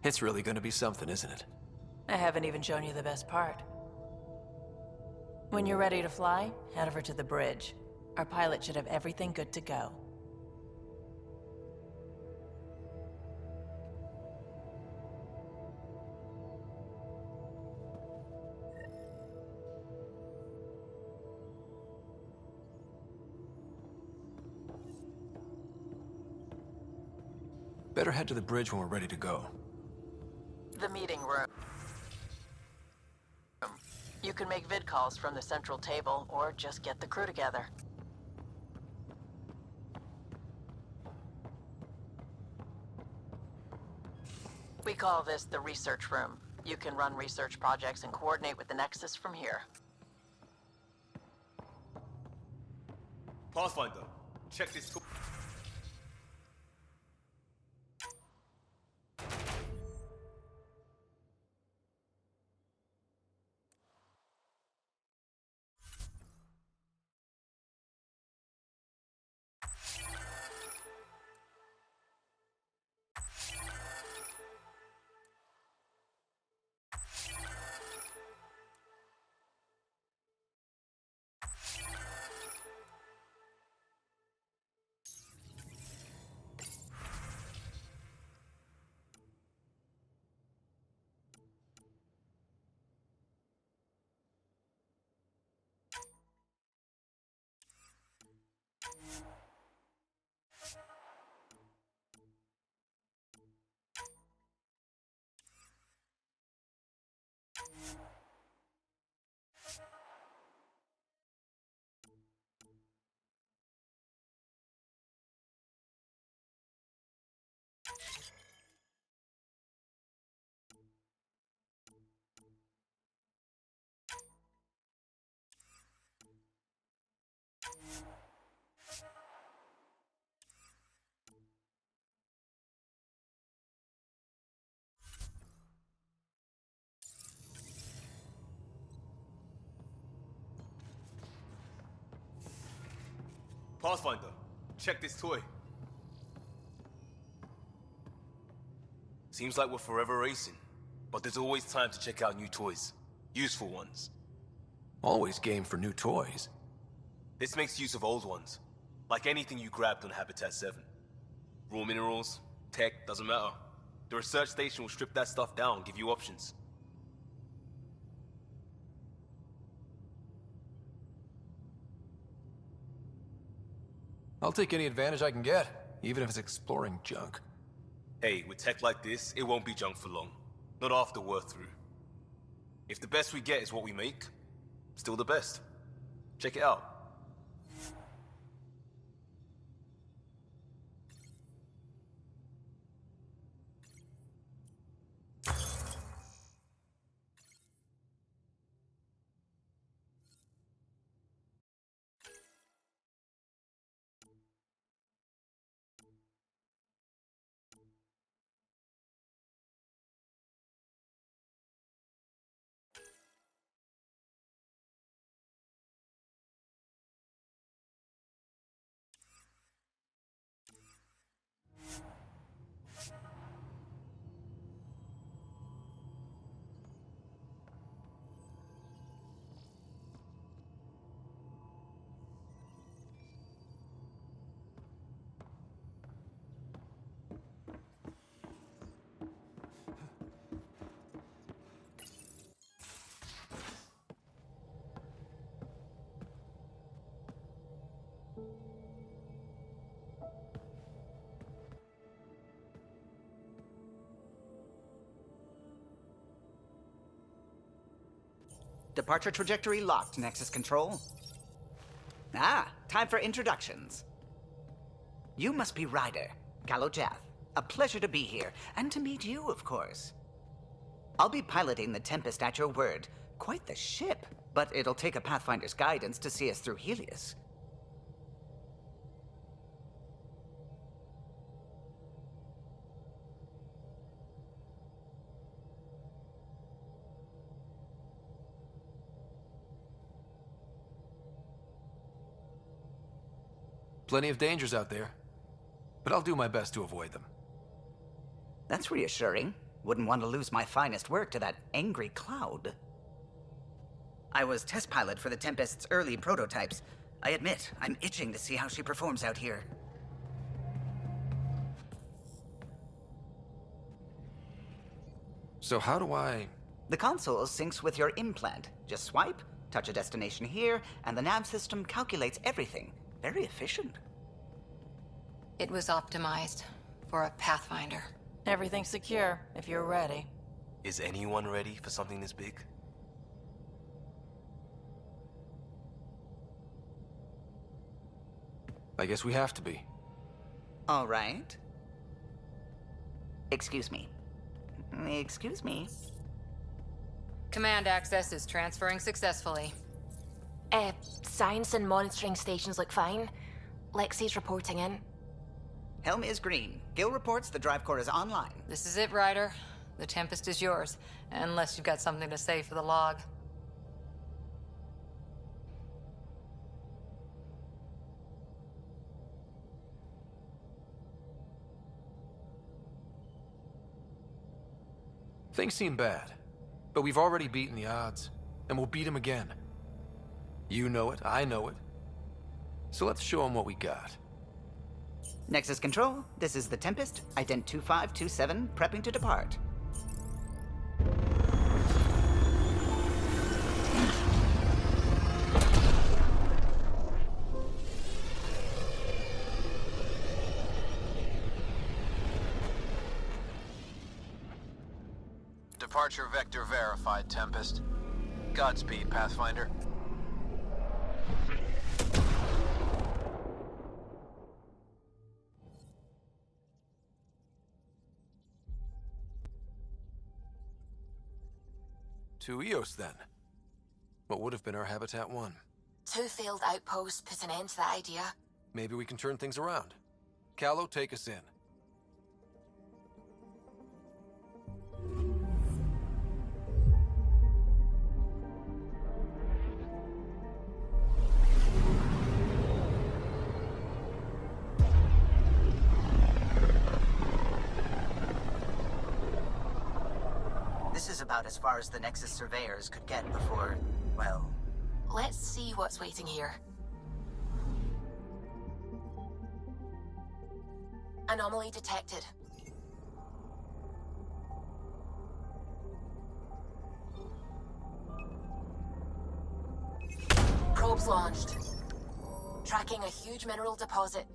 It's really gonna be something, isn't it? I haven't even shown you the best part. When you're ready to fly, head over to the bridge. Our pilot should have everything good to go. Better head to the bridge when we're ready to go. The meeting room. You can make vid calls from the central table, or just get the crew together. We call this the research room. You can run research projects and coordinate with the Nexus from here. Pathfinder, check this tool. Pathfinder, check this toy. Seems like we're forever racing, but there's always time to check out new toys. Useful ones. Always game for new toys. This makes use of old ones, like anything you grabbed on Habitat 7. Raw minerals, tech, doesn't matter. The research station will strip that stuff down, give you options. I'll take any advantage I can get, even if it's exploring junk. Hey, with tech like this, it won't be junk for long. Not after we're through. If the best we get is what we make, still the best. Check it out. Departure trajectory locked, Nexus Control. Ah, time for introductions. You must be Ryder, Kalojath. A pleasure to be here, and to meet you, of course. I'll be piloting the Tempest at your word. Quite the ship, but it'll take a Pathfinder's guidance to see us through Helios. Plenty of dangers out there, but I'll do my best to avoid them. That's reassuring. Wouldn't want to lose my finest work to that angry cloud. I was test pilot for the Tempest's early prototypes. I admit, I'm itching to see how she performs out here. So how do I... The console syncs with your implant. Just swipe, touch a destination here, and the nav system calculates everything. Very efficient. It was optimized For a Pathfinder. Everything's secure, if you're ready. Is anyone ready for something this big? I guess we have to be. All right. Excuse me. Excuse me. Command access is transferring successfully. Science and monitoring stations look fine. Lexi's reporting in. Helm is green. Gil reports the drive core is online. This is it, Ryder. The Tempest is yours, unless you've got something to say for the log. Things seem bad, but we've already beaten the odds, and we'll beat them again. You know it, I know it. So let's show them what we got. Nexus Control, this is the Tempest, Ident 2527, prepping to depart. Departure vector verified, Tempest. Godspeed, Pathfinder. To Eos, then. What would have been our Habitat 1? 2 failed outposts put an end to that idea. Maybe we can turn things around. Callow, take us in. This is about as far as the Nexus surveyors could get before, well... Let's see what's waiting here. Anomaly detected. Probes launched. Tracking a huge mineral deposit.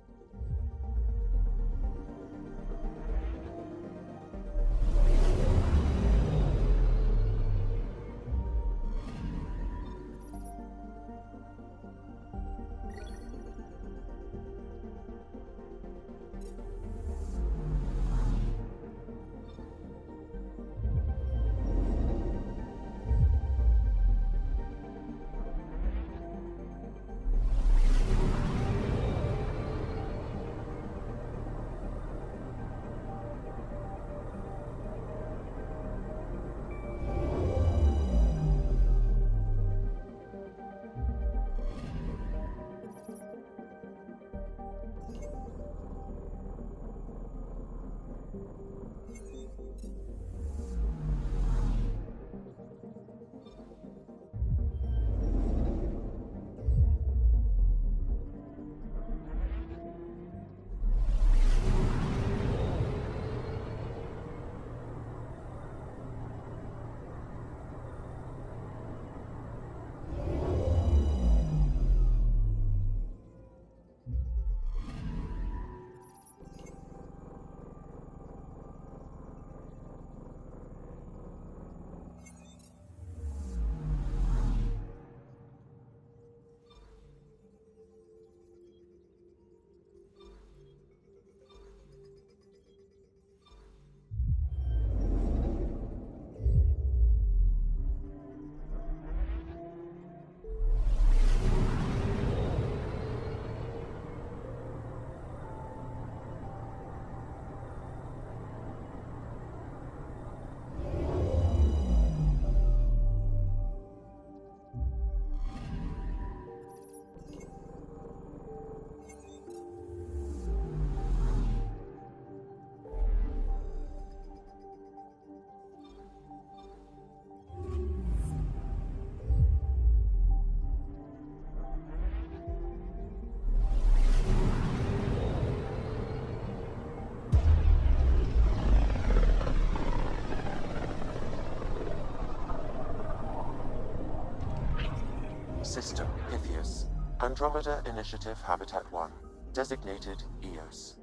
System Pythias. Andromeda Initiative Habitat 1. Designated Eos.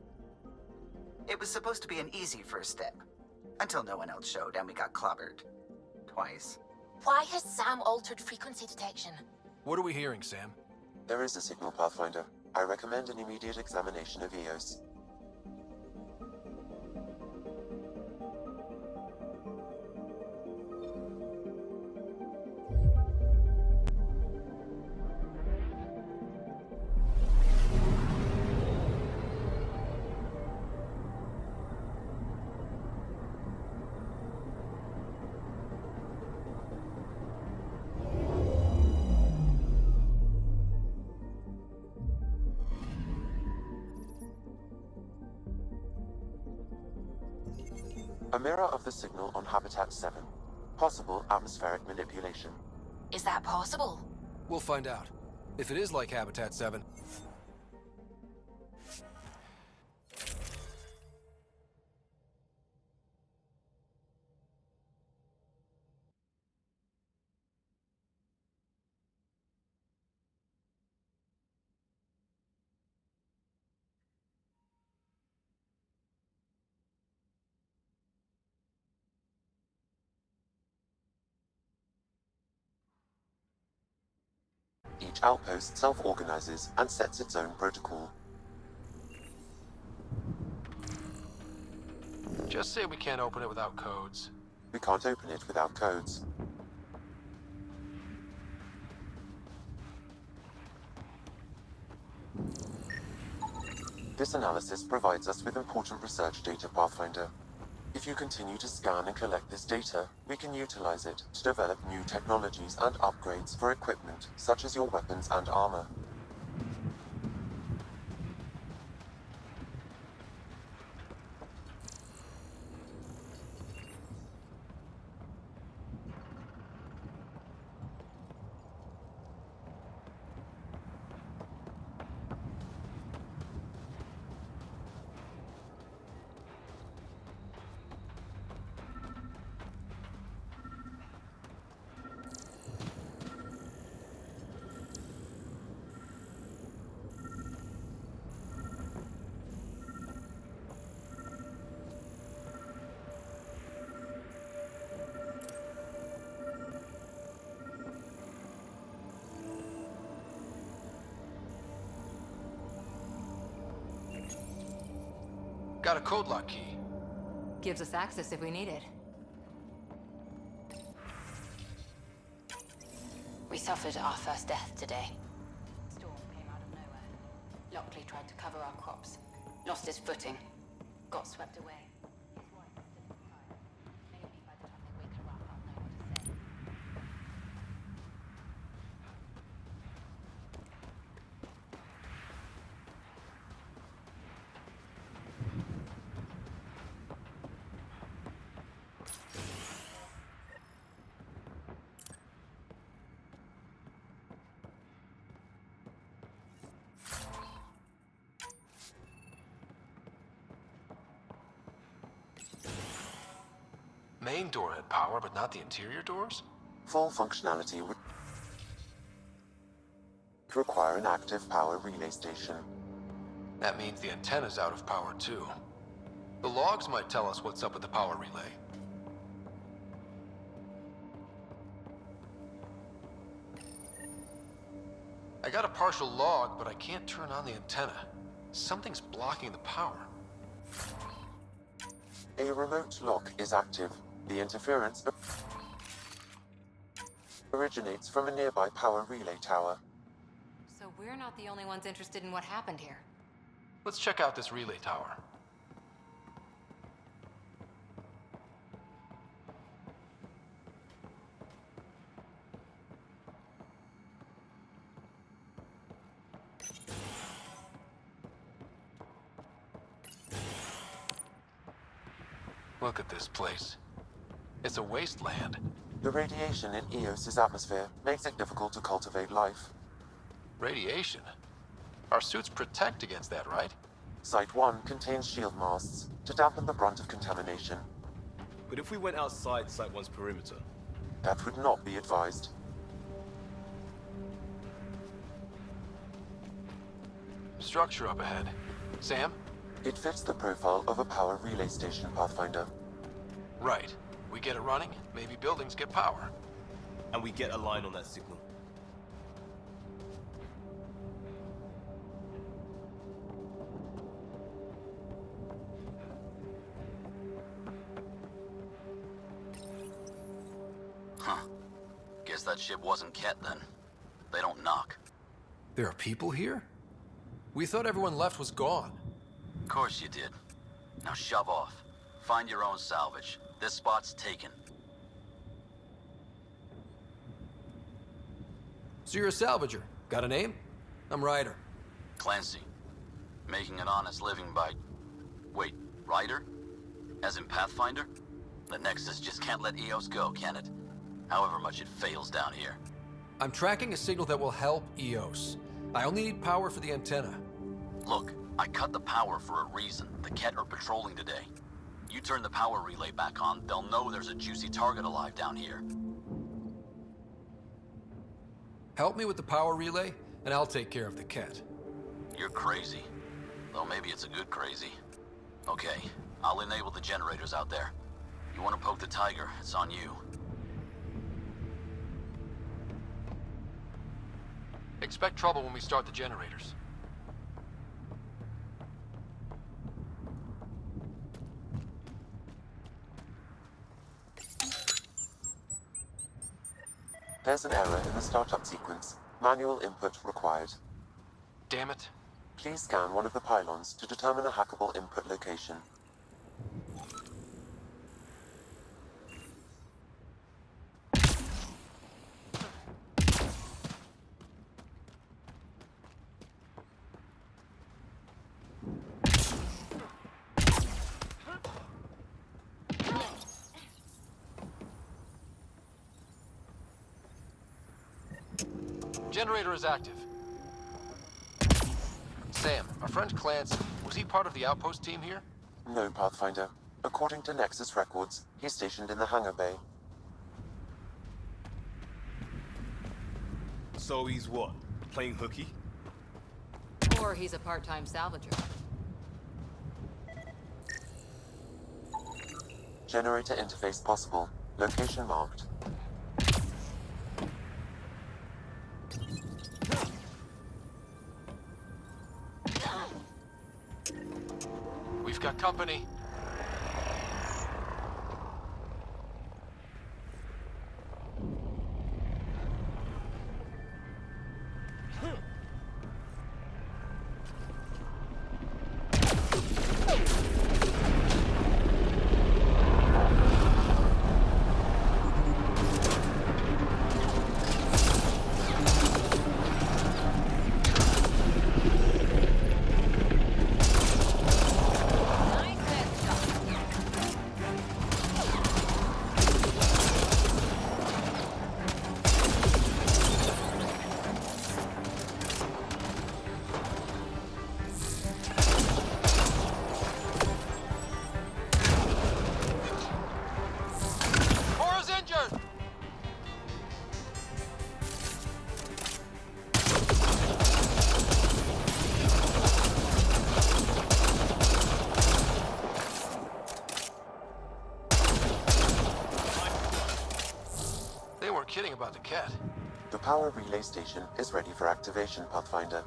It was supposed to be an easy first step. Until no one else showed and we got clobbered. Twice. Why has Sam altered frequency detection? What are we hearing, Sam? There is a signal, Pathfinder. I recommend an immediate examination of EOS. A mirror of the signal on Habitat 7. Possible atmospheric manipulation. Is that possible? We'll find out. If it is like Habitat 7... Each outpost self-organizes and sets its own protocol. Just say we can't open it without codes. We can't open it without codes. This analysis provides us with important research data, Pathfinder. If you continue to scan and collect this data, we can utilize it to develop new technologies and upgrades for equipment, such as your weapons and armor. Got a code lock key. Gives us access if we need it. We suffered our first death today. Storm came out of nowhere. Lockley tried to cover our crops. Lost his footing. Got swept away. His wife is still inside. Maybe by the time they wake her up, I'll know what to say. Main door had power, but not the interior doors? Full functionality would require an active power relay station. That means the antenna's out of power too. The logs might tell us what's up with the power relay. I got a partial log, but I can't turn on the antenna. Something's blocking the power. A remote lock is active. The interference originates from a nearby power relay tower. So we're not the only ones interested in what happened here. Let's check out this relay tower. Look at this place. It's a wasteland. The radiation in Eos's atmosphere makes it difficult to cultivate life. Radiation? Our suits protect against that, right? Site 1 contains shield masts to dampen the brunt of contamination. But if we went outside Site 1's perimeter? That would not be advised. Structure up ahead. Sam, It fits the profile of a power relay station, Pathfinder. Right. We get it running, maybe buildings get power. And we get a line on that signal. Huh. Guess that ship wasn't Ket then. They don't knock. There are people here? We thought everyone left was gone. Of course you did. Now shove off. Find your own salvage. This spot's taken. So you're a salvager. Got a name? I'm Ryder. Clancy. Making an honest living by... Wait, Ryder? As in Pathfinder? The Nexus just can't let EOS go, can it? However much it fails down here. I'm tracking a signal that will help EOS. I only need power for the antenna. Look, I cut the power for a reason. The Ket are patrolling today. You turn the power relay back on, they'll know there's a juicy target alive down here. Help me with the power relay, and I'll take care of the Ket. You're crazy. Though maybe it's a good crazy. Okay, I'll enable the generators out there. You want to poke the tiger, it's on you. Expect trouble when we start the generators. There's an error in the startup sequence. Manual input required. Damn it. Please scan one of the pylons to determine a hackable input location. Generator is active. Sam, our friend Clancy, was he part of the outpost team here? No, Pathfinder. According to Nexus records, he's stationed in the hangar bay. So he's what? Playing hooky? Or he's a part-time salvager. Generator interface possible. Location marked. We've got company. Kidding about the Ket. The power relay station is ready for activation, Pathfinder.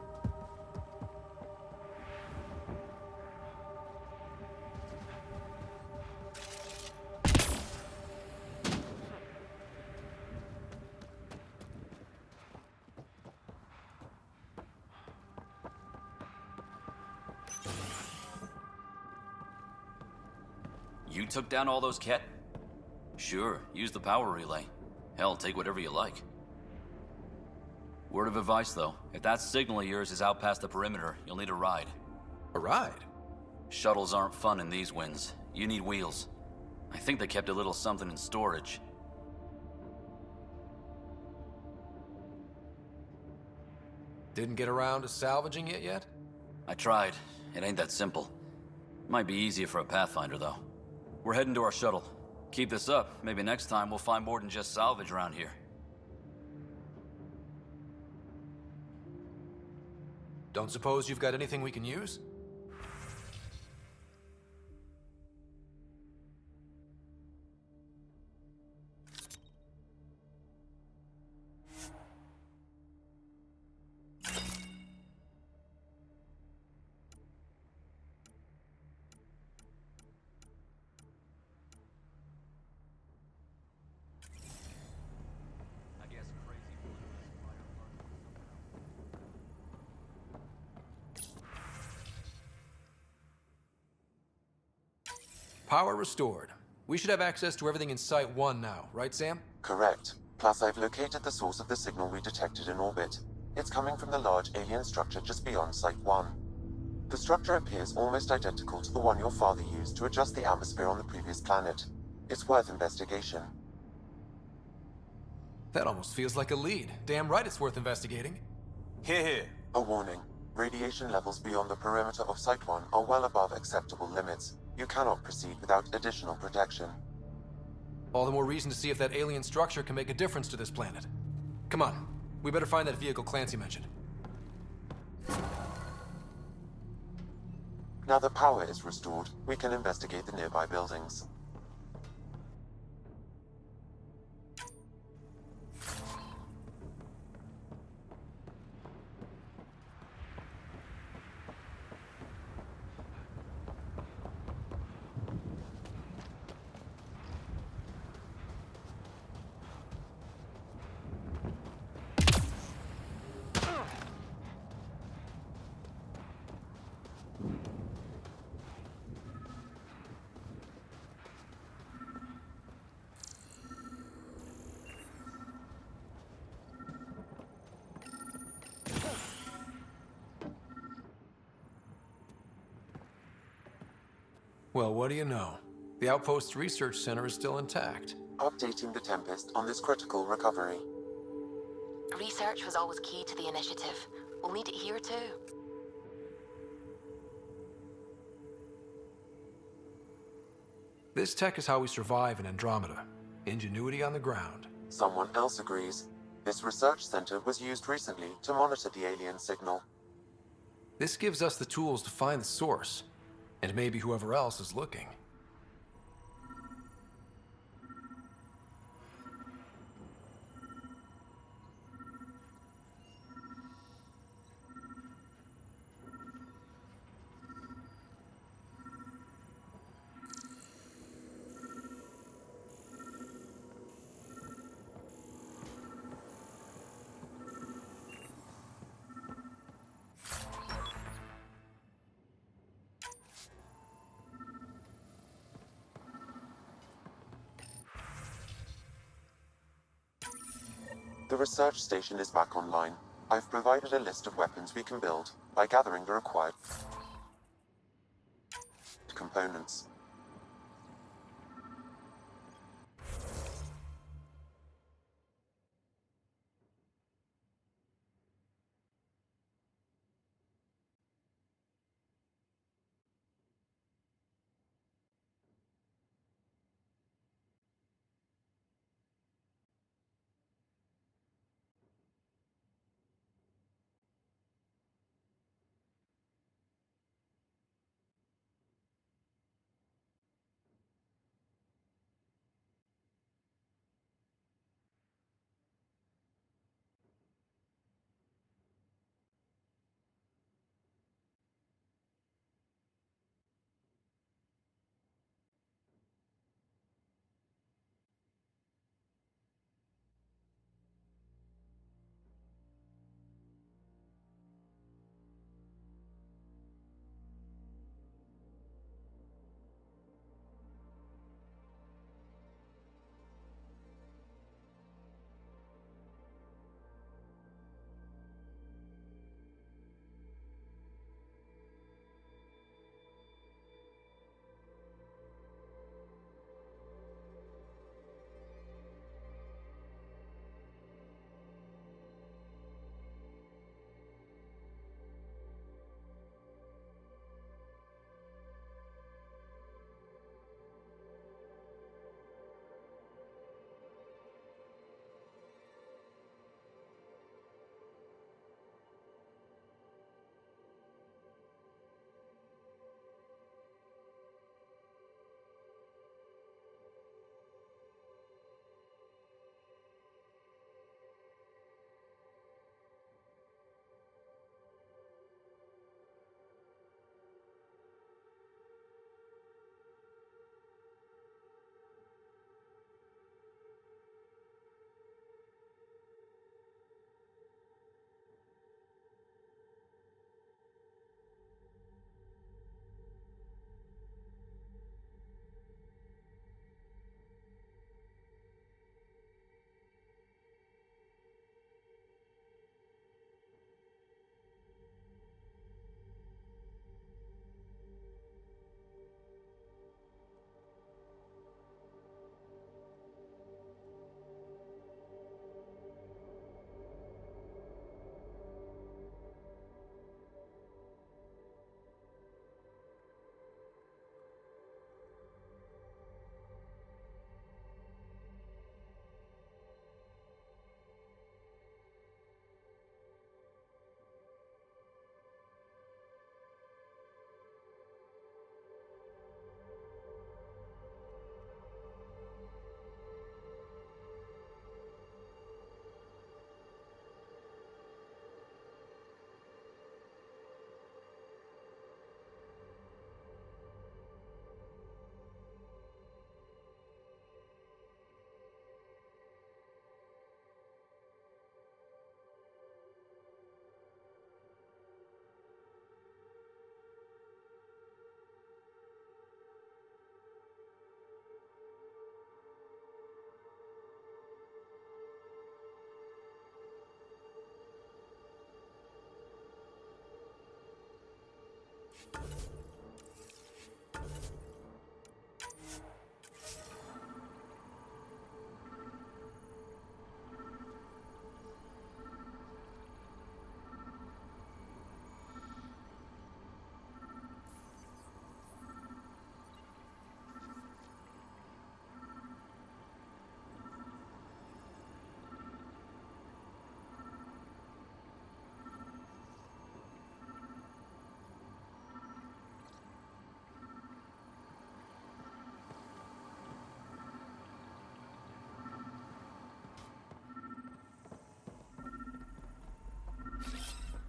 You took down all those Ket? Sure, use the power relay. Hell, take whatever you like. Word of advice, though. If that signal of yours is out past the perimeter, you'll need a ride. A ride? Shuttles aren't fun in these winds. You need wheels. I think they kept a little something in storage. Didn't get around to salvaging it yet? I tried. It ain't that simple. Might be easier for a Pathfinder, though. We're heading to our shuttle. Keep this up. Maybe next time we'll find more than just salvage around here. Don't suppose you've got anything we can use? Power restored. We should have access to everything in Site 1 now, right, Sam? Correct. Plus, I've located the source of the signal we detected in orbit. It's coming from the large alien structure just beyond Site 1. The structure appears almost identical to the one your father used to adjust the atmosphere on the previous planet. It's worth investigation. That almost feels like a lead. Damn right it's worth investigating. Here. A warning. Radiation levels beyond the perimeter of Site 1 are well above acceptable limits. You cannot proceed without additional protection. All the more reason to see if that alien structure can make a difference to this planet. Come on, we better find that vehicle Clancy mentioned. Now that power is restored, we can investigate the nearby buildings. Well, what do you know? The Outpost's research center is still intact. Updating the Tempest on this critical recovery. Research was always key to the initiative. We'll need it here too. This tech is how we survive in Andromeda. Ingenuity on the ground. Someone else agrees. This research center was used recently to monitor the alien signal. This gives us the tools to find the source, and maybe whoever else is looking. The research station is back online. I've provided a list of weapons we can build by gathering the required components.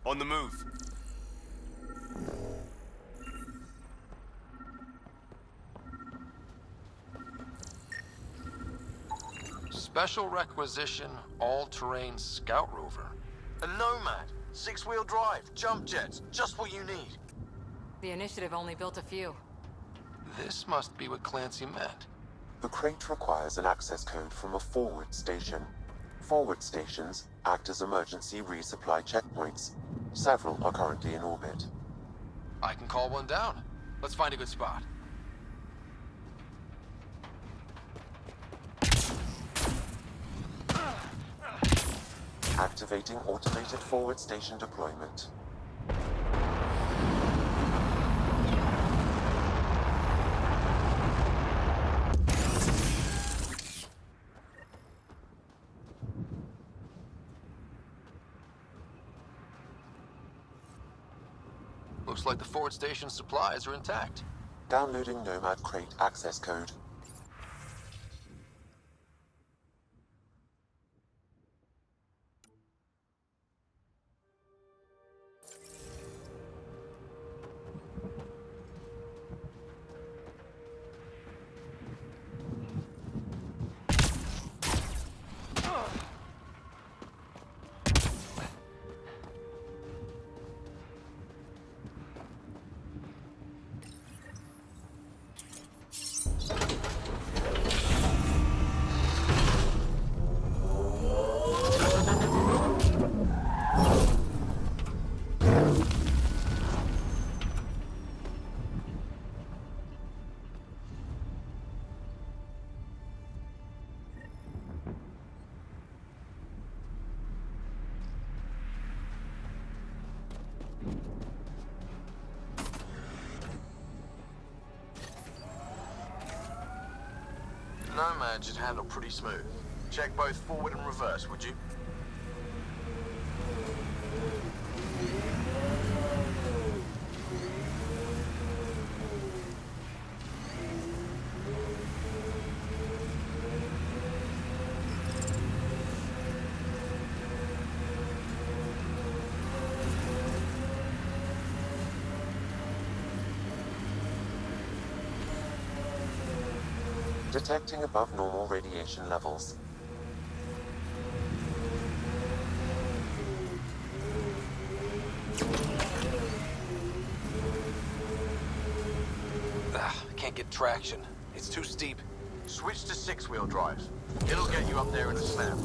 On the move. Special requisition, all-terrain scout rover. A Nomad, 6-wheel drive, jump jets, just what you need. The initiative only built a few. This must be what Clancy meant. The crate requires an access code from a forward station. Forward stations act as emergency resupply checkpoints. Several are currently in orbit. I can call one down. Let's find a good spot. Activating automated forward station deployment. Looks like the forward station supplies are intact. Downloading Nomad crate access code. Nomad should handle pretty smooth. Check both forward and reverse, would you? Detecting above normal radiation levels. I can't get traction. It's too steep. Switch to 6-wheel drives. It'll get you up there in a snap.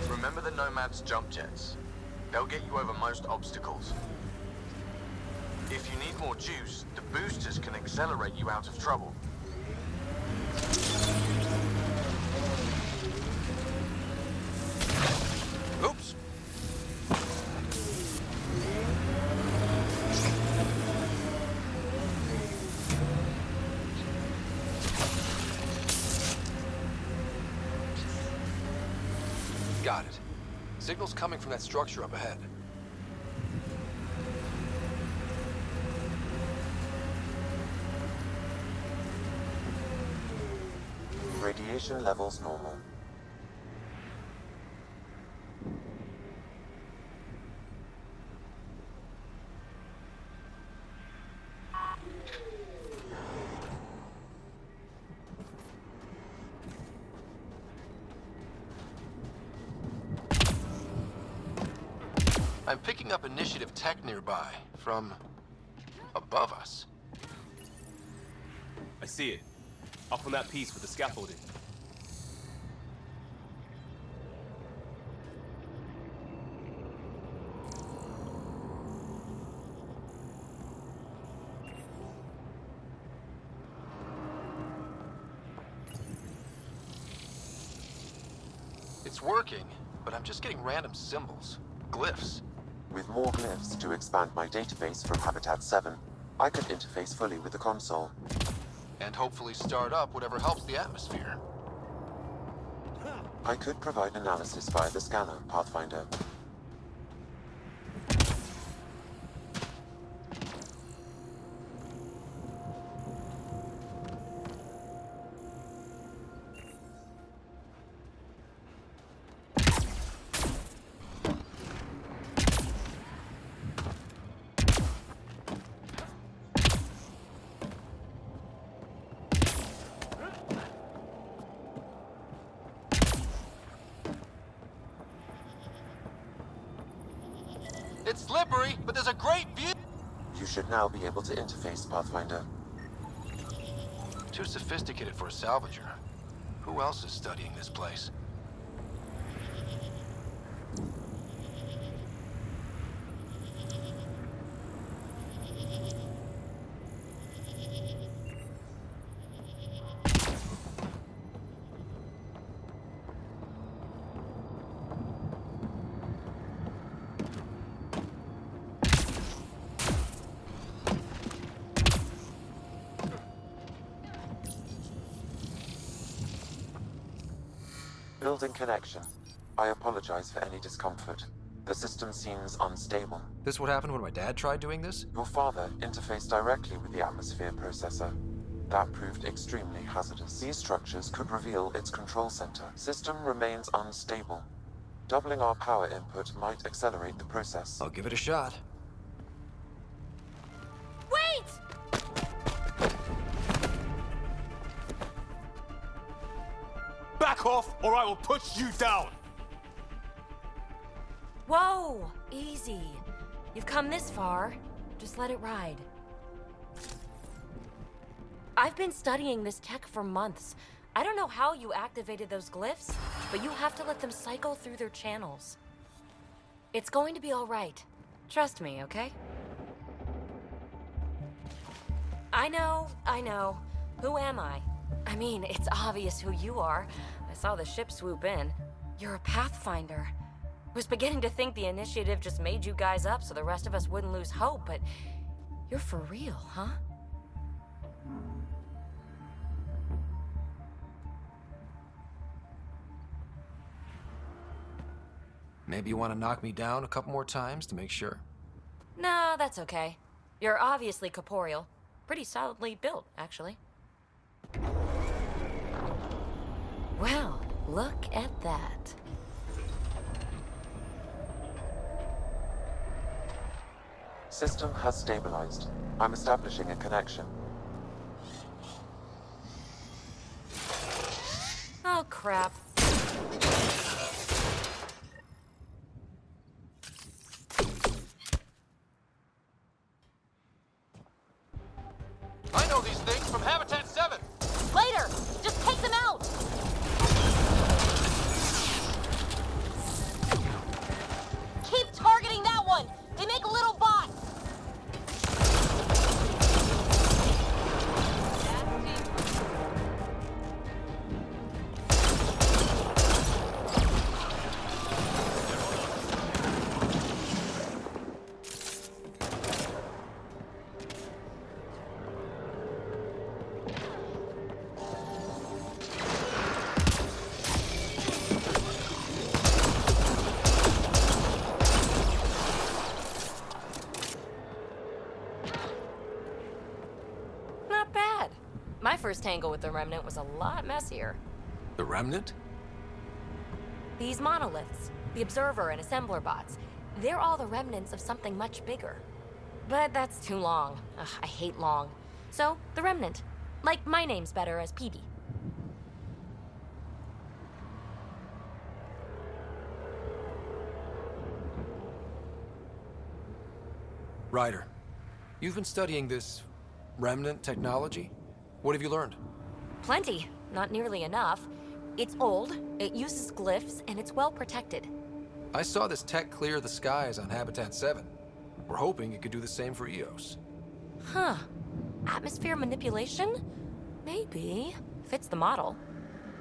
Remember the Nomad's jump jets. They'll get you over most obstacles. If you need more juice, the boosters can accelerate you out of trouble. Oops. Got it. Signal's coming from that structure up ahead. Radiation levels normal. I'm picking up initiative tech nearby, from above us. I see it. Up on that piece with the scaffolding. It's working, but I'm just getting random symbols, glyphs. With more glyphs to expand my database from Habitat 7, I could interface fully with the console. And hopefully start up whatever helps the atmosphere. I could provide analysis via the scanner, Pathfinder. discovery, but there's a great view. You should now be able to interface, Pathfinder. Too sophisticated for a salvager. Who else is studying this place? Building connection. I apologize for any discomfort. The system seems unstable. This what happened when my dad tried doing this? Your father interfaced directly with the atmosphere processor. That proved extremely hazardous. These structures could reveal its control center. System remains unstable. Doubling our power input might accelerate the process. I'll give it a shot. Wait! Back off, or I will push you down! Whoa! Easy. You've come this far. Just let it ride. I've been studying this tech for months. I don't know how you activated those glyphs, but you have to let them cycle through their channels. It's going to be all right. Trust me, okay? I know. Who am I? I mean, it's obvious who you are. I saw the ship swoop in. You're a Pathfinder. Was beginning to think the initiative just made you guys up so the rest of us wouldn't lose hope, but you're for real, huh? Maybe you want to knock me down a couple more times to make sure? No, that's okay. You're obviously corporeal. Pretty solidly built, actually. Well, look at that. System has stabilized. I'm establishing a connection. Oh, crap. I know these things from Habitat 7. Later! Just take them out! Keep targeting that one! They make little bots! Not bad. My first tangle with the Remnant was a lot messier. The Remnant? These monoliths, the Observer and Assembler bots, they're all the remnants of something much bigger. But that's too long. Ugh, I hate long. So, the Remnant. Like, my name's better as PD. Ryder, you've been studying this Remnant technology? What have you learned? Plenty. Not nearly enough. It's old, it uses glyphs, and it's well protected. I saw this tech clear the skies on Habitat 7. We're hoping it could do the same for EOS. Huh. Atmosphere manipulation? Maybe. Fits the model.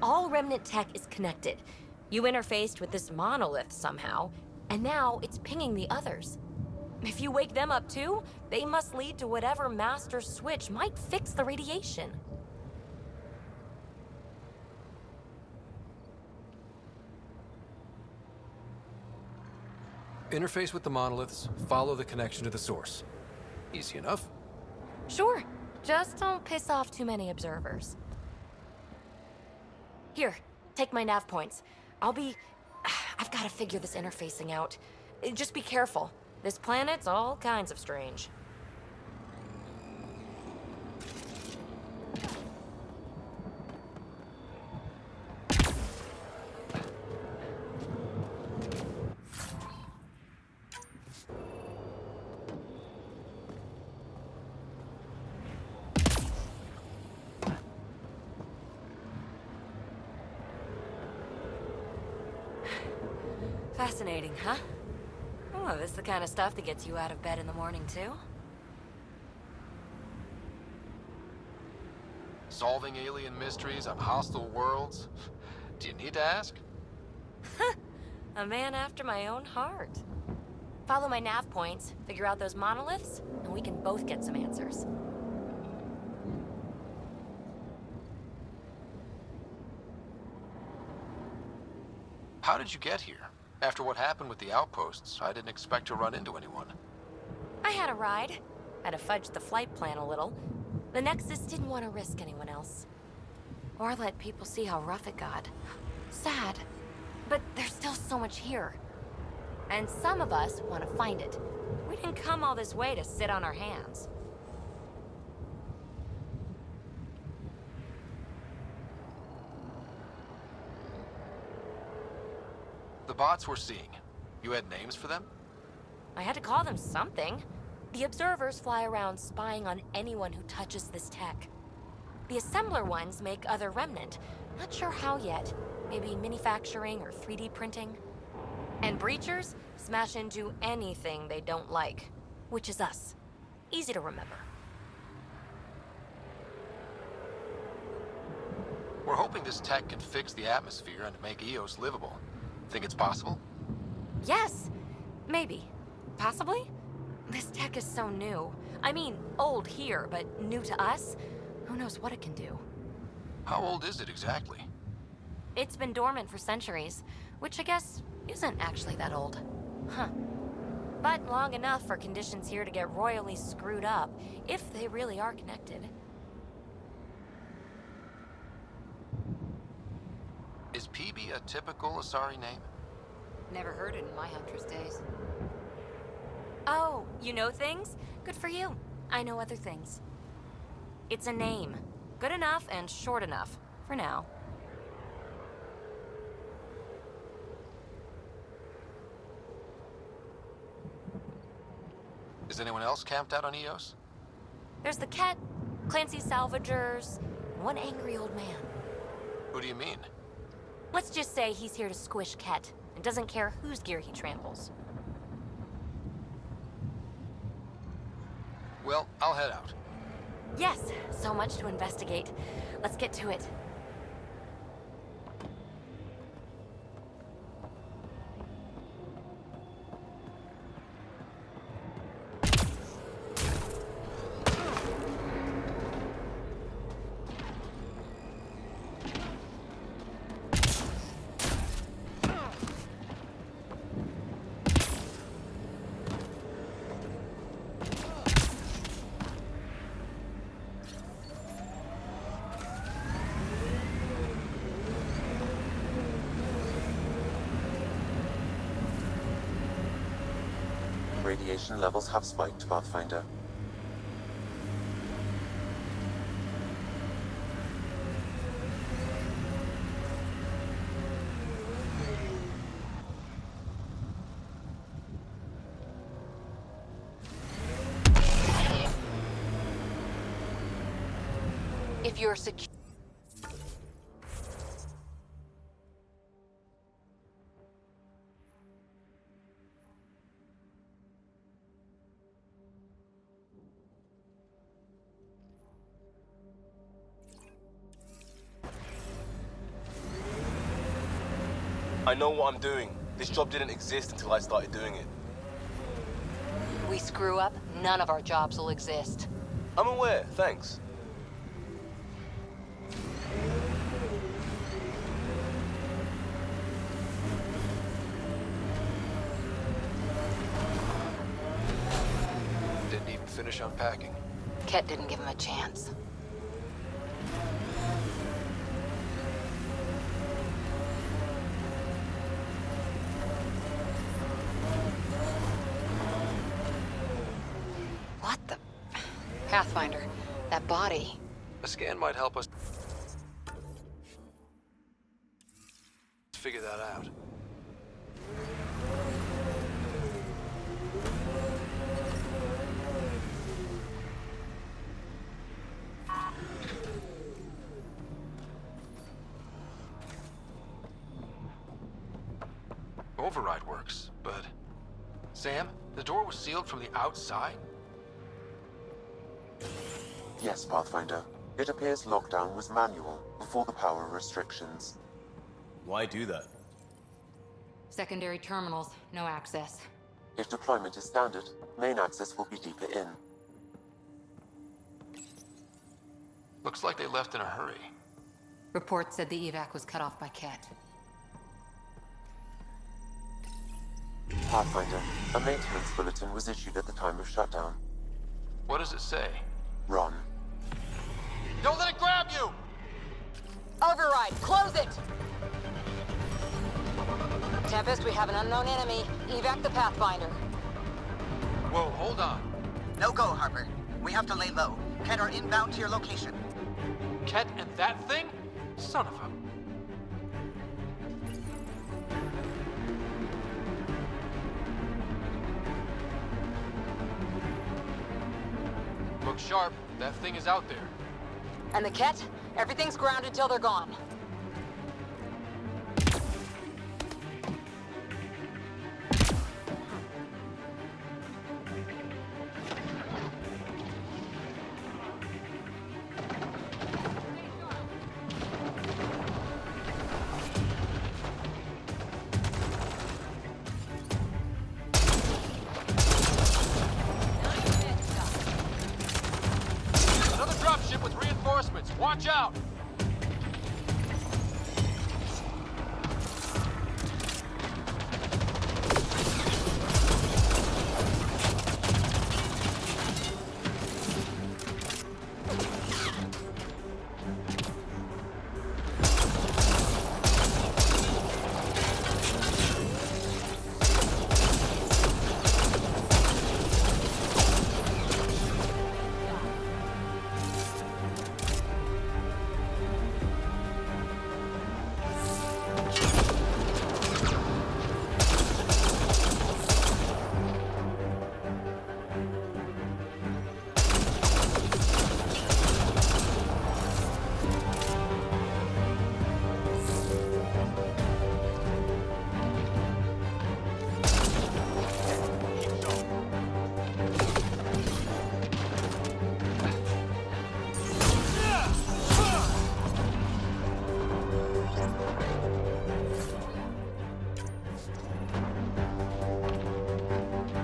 All Remnant tech is connected. You interfaced with this monolith somehow, and now it's pinging the others. If you wake them up too, they must lead to whatever master switch might fix the radiation. Interface with the monoliths, follow the connection to the source. Easy enough. Sure. Just don't piss off too many observers. Here, take my nav points. I've got to figure this interfacing out. Just be careful. This planet's all kinds of strange. Fascinating, huh? Oh, this is the kind of stuff that gets you out of bed in the morning, too? Solving alien mysteries on hostile worlds? Do you need to ask? A man after my own heart. Follow my nav points, figure out those monoliths, and we can both get some answers. How did you get here? After what happened with the outposts, I didn't expect to run into anyone. I had a ride. Had to fudge the flight plan a little. The Nexus didn't want to risk anyone else. Or let people see how rough it got. Sad. But there's still so much here. And some of us want to find it. We didn't come all this way to sit on our hands. The bots we're seeing, you had names for them? I had to call them something. The observers fly around spying on anyone who touches this tech. The assembler ones make other remnant. Not sure how yet. Maybe manufacturing or 3D printing. And breachers smash into anything they don't like. Which is us. Easy to remember. We're hoping this tech can fix the atmosphere and make Eos livable. Think it's possible? Yes. Maybe. Possibly? This tech is so new. I mean, old here, but new to us? Who knows what it can do? How old is it exactly? It's been dormant for centuries, which I guess isn't actually that old. Huh. But long enough for conditions here to get royally screwed up, if they really are connected. Is PB a typical Asari name? Never heard it in my Huntress days. Oh, you know things? Good for you. I know other things. It's a name. Good enough and short enough. For now. Is anyone else camped out on Eos? There's the Ket, Clancy Salvagers, and one angry old man. Who do you mean? Let's just say he's here to squish Ket, and doesn't care whose gear he tramples. Well, I'll head out. Yes, so much to investigate. Let's get to it. Radiation levels have spiked, Pathfinder. If you're secure... I know what I'm doing. This job didn't exist until I started doing it. We screw up, none of our jobs will exist. I'm aware, thanks. Didn't even finish unpacking. Ket didn't give him a chance. What the... Pathfinder, that body... A scan might help us figure that out. override works, but... Sam, the door was sealed from the outside? Yes, Pathfinder. It appears lockdown was manual before the power restrictions. Why do that? Secondary terminals, no access. If deployment is standard, main access will be deeper in. Looks like they left in a hurry. Reports said the evac was cut off by Ket. Pathfinder, a maintenance bulletin was issued at the time of shutdown. What does it say? Run. Don't let it grab you! Override, close it! Tempest, we have an unknown enemy. Evac the Pathfinder. Whoa, hold on. No go, Harper. We have to lay low. Ket are inbound to your location. Ket and that thing? Son of a... Look sharp. That thing is out there. And the Ket? Everything's grounded till they're gone. Another dropship with reinforcements. Watch out!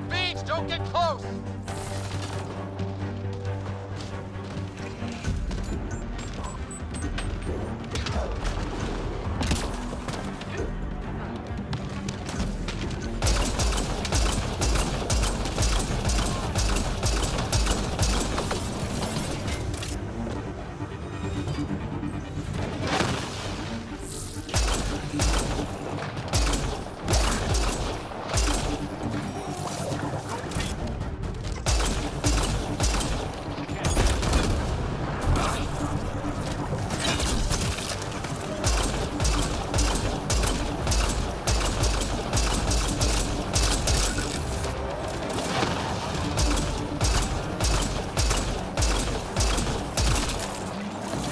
Beach, don't get close!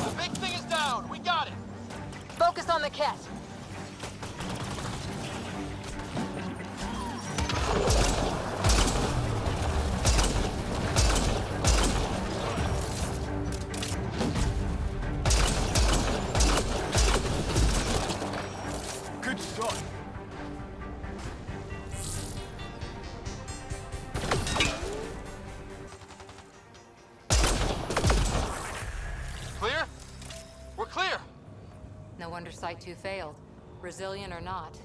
The big thing is down. We got it. Focus on the Ket. Good shot. Clear? We're clear. No wonder Site 2 failed. Brazilian or not.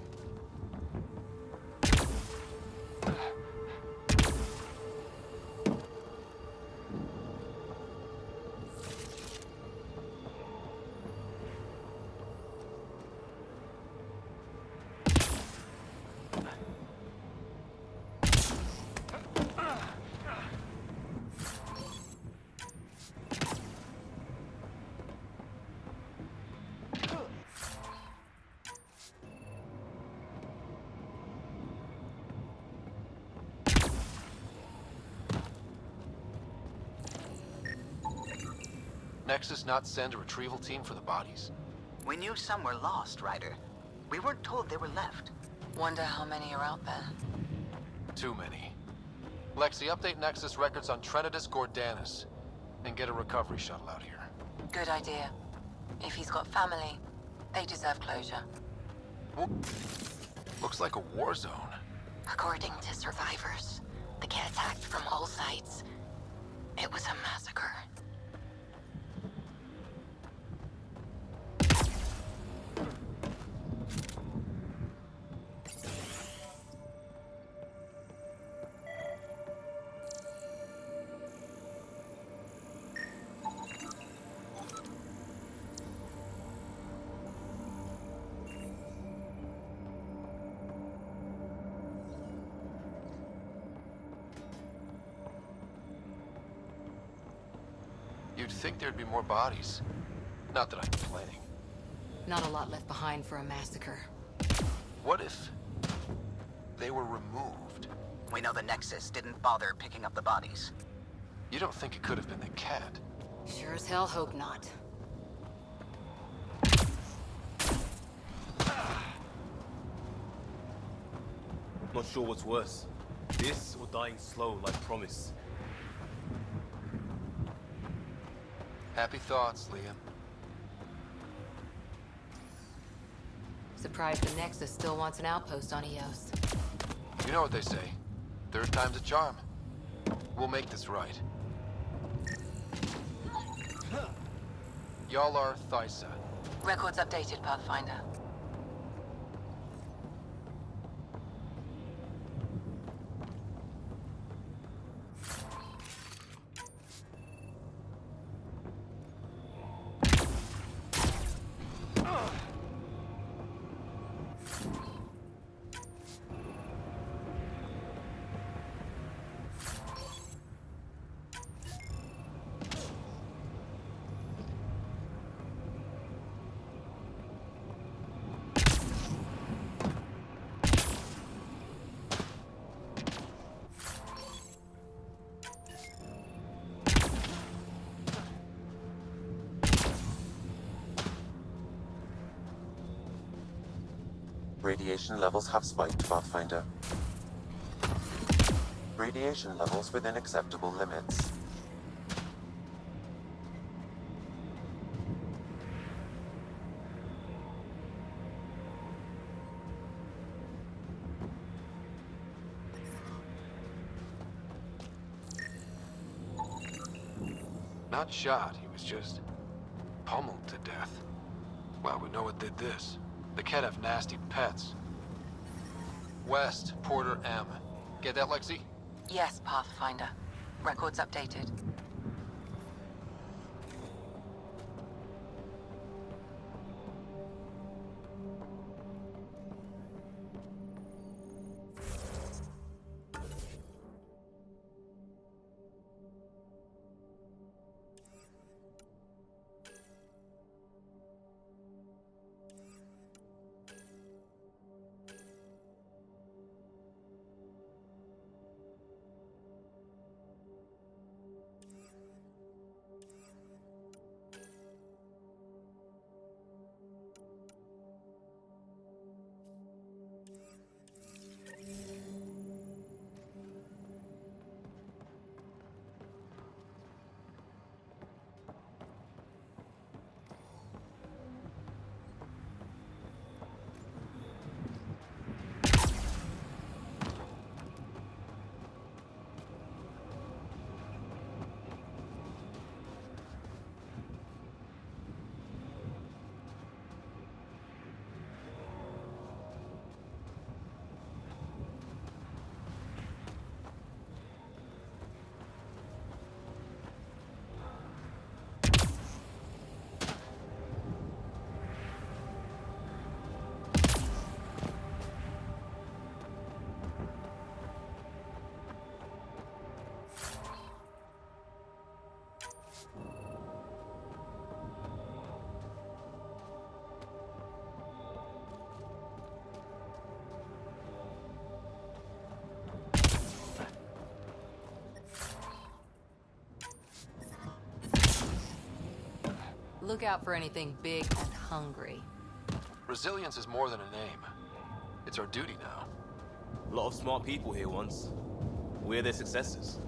Nexus not send a retrieval team for the bodies? We knew some were lost, Ryder. We weren't told they were left. Wonder how many are out there. Too many. Lexi, update Nexus records on Trinidus Gordanus. And get a recovery shuttle out here. Good idea. If he's got family, they deserve closure. Looks like a war zone. According to survivors, they get attacked from all sides. It was a massacre. You'd think there'd be more bodies. Not that I'm complaining. Not a lot left behind for a massacre. What if they were removed? We know the Nexus didn't bother picking up the bodies. You don't think it could have been the cat? Sure as hell hope not. Not sure what's worse. This or dying slow like promise. Happy thoughts, Liam. Surprised the Nexus still wants an outpost on Eos. You know what they say. Third time's a charm. We'll make this right. Y'all are Thysa. Records updated, Pathfinder. Radiation levels have spiked, Pathfinder. Radiation levels within acceptable limits. Not shot, he was just pummeled to death. Well, we know what did this. The cat have nasty pets. West, Porter M. Get that, Lexi? Yes, Pathfinder. Records updated. Look out for anything big and hungry. Resilience is more than a name. It's our duty now. A lot of smart people here once. We're their successors.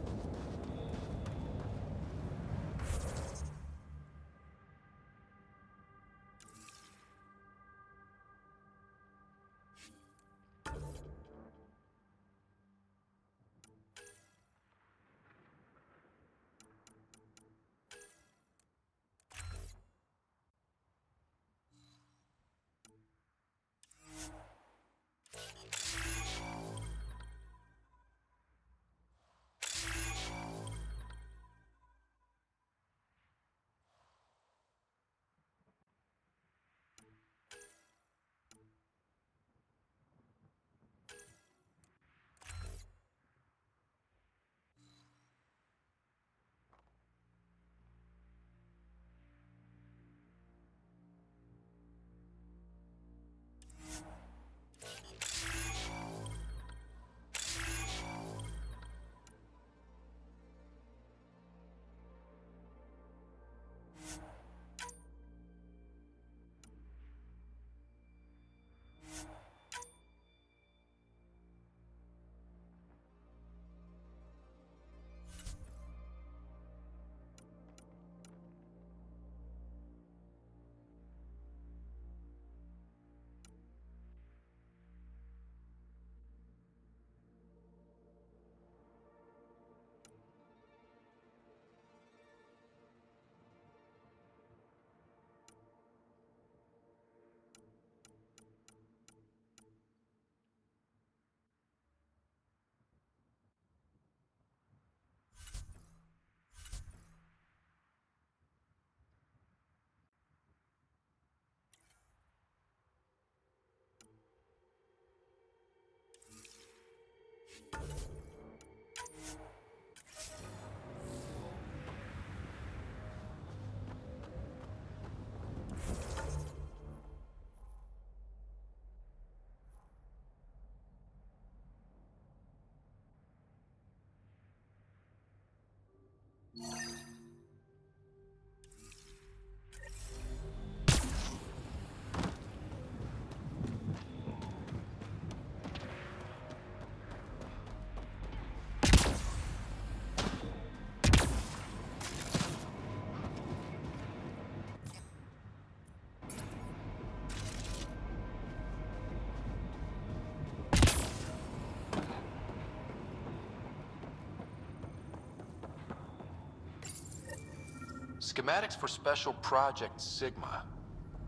Schematics for Special Project Sigma.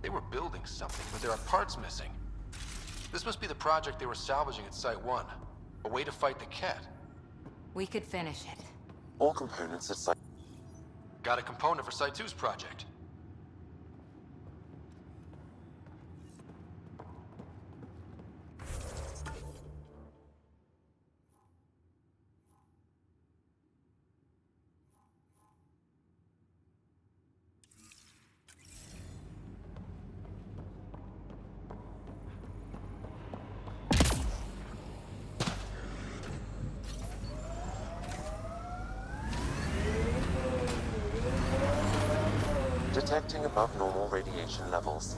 They were building something, but there are parts missing. This must be the project they were salvaging at Site 1. A way to fight the Ket. We could finish it. All components at Site... Got a component for Site 2's project. Detecting above normal radiation levels.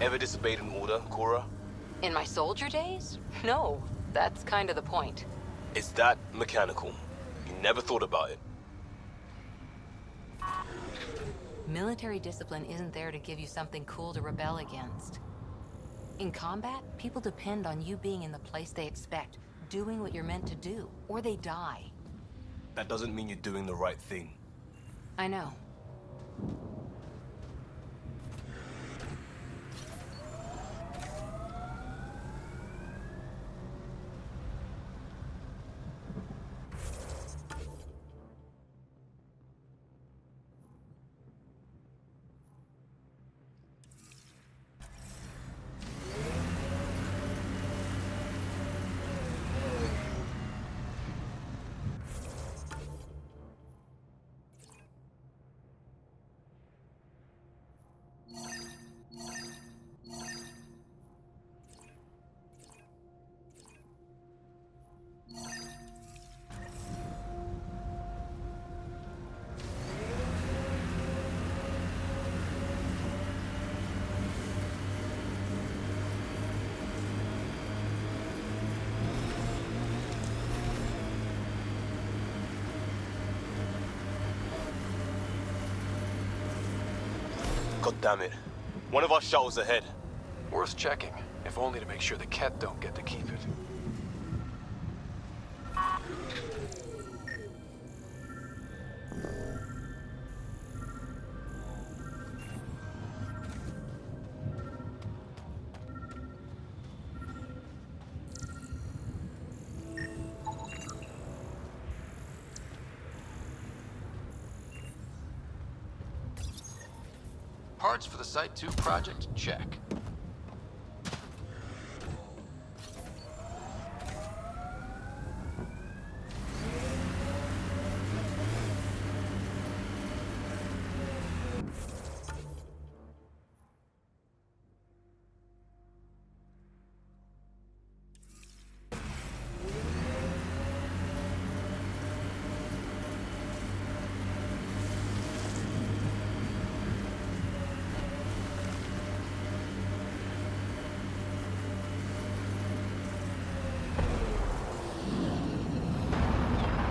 Ever disobeyed an order, Cora? In my soldier days? No. That's kind of the point. It's that mechanical. You never thought about it. Military discipline isn't there to give you something cool to rebel against. In combat, people depend on you being in the place they expect, doing what you're meant to do, or they die. That doesn't mean you're doing the right thing. I know. Damn it. One of our shuttles ahead. Worth checking, if only to make sure the Ket don't get to keep it. Parts for the Site 2 project? Check.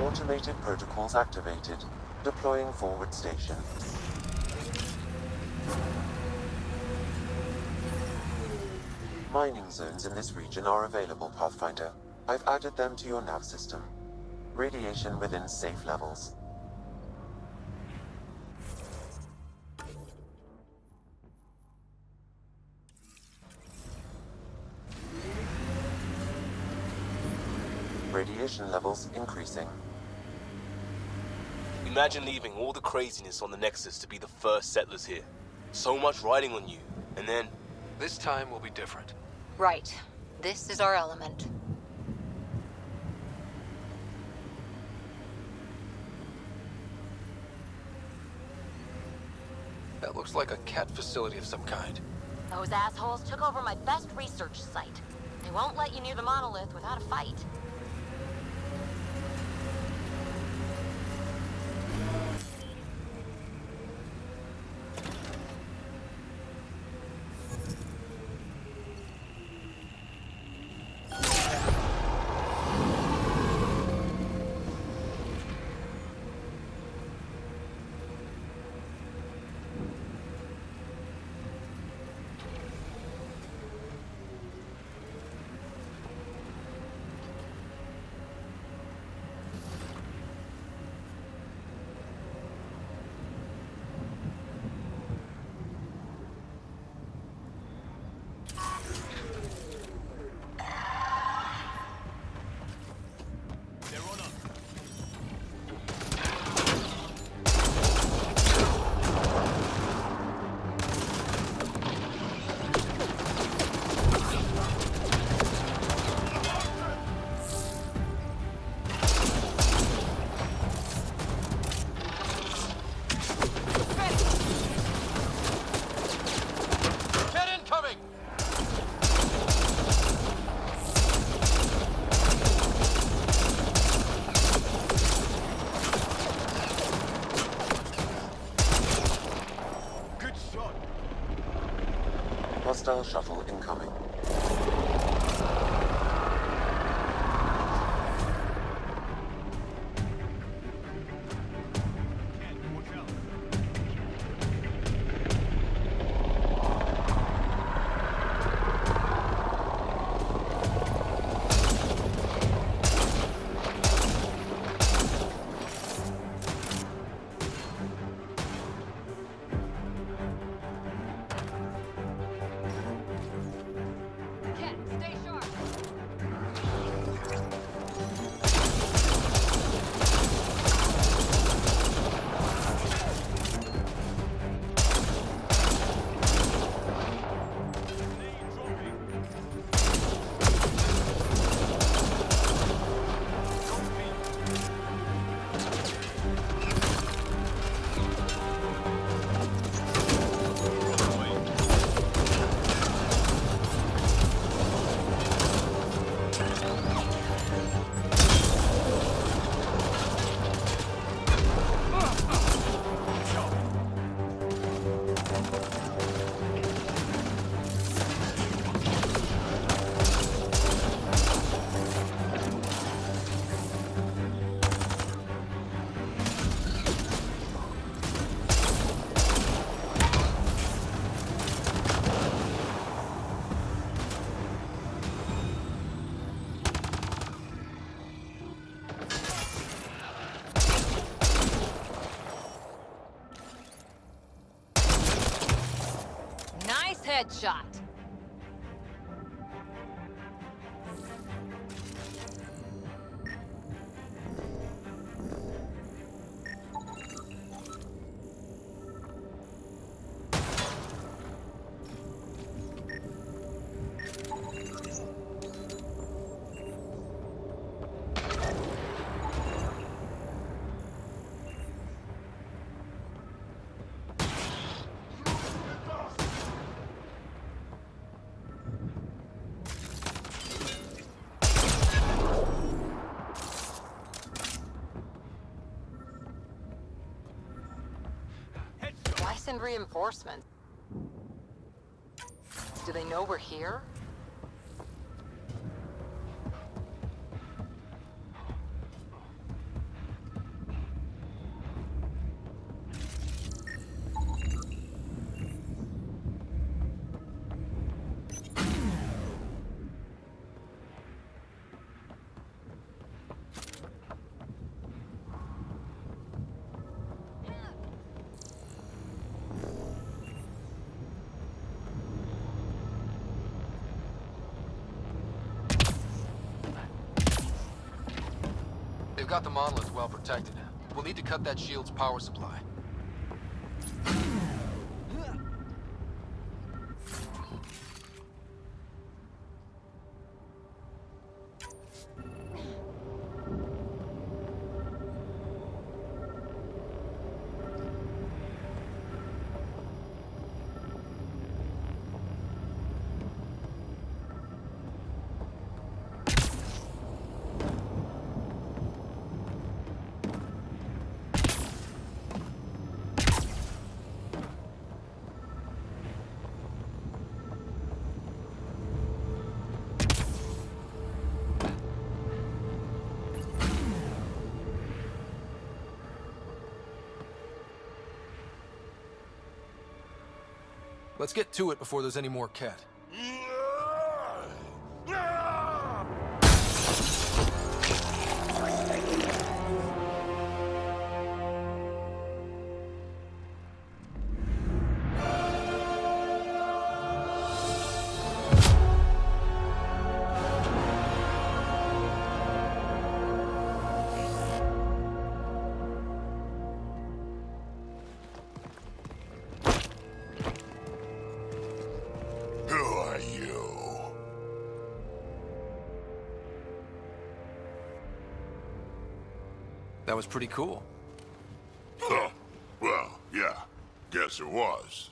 Automated protocols activated. Deploying forward station. Mining zones in this region are available, Pathfinder. I've added them to your nav system. Radiation within safe levels. Radiation levels increasing. Imagine leaving all the craziness on the Nexus to be the first settlers here. So much riding on you, and then... This time will be different. Right. This is our element. That looks like a Ket facility of some kind. Those assholes took over my best research site. They won't let you near the monolith without a fight. Hostile shuttle incoming. Ket, Headshot. Why send reinforcements? Do they know we're here? They've got the monolith well protected. We'll need to cut that shield's power supply. Let's get to it before there's any more Ket. Who are you? That was pretty cool. Huh. Well, yeah. Guess it was.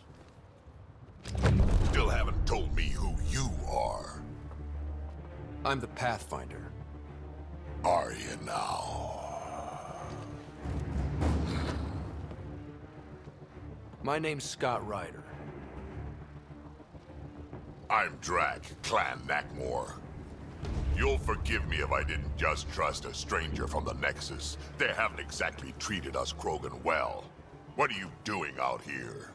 Still haven't told me who you are. I'm the Pathfinder. Are you now? My name's Scott Ryder. I'm Drac, Clan Nakmor. You'll forgive me if I didn't just trust a stranger from the Nexus. They haven't exactly treated us Krogan well. What are you doing out here?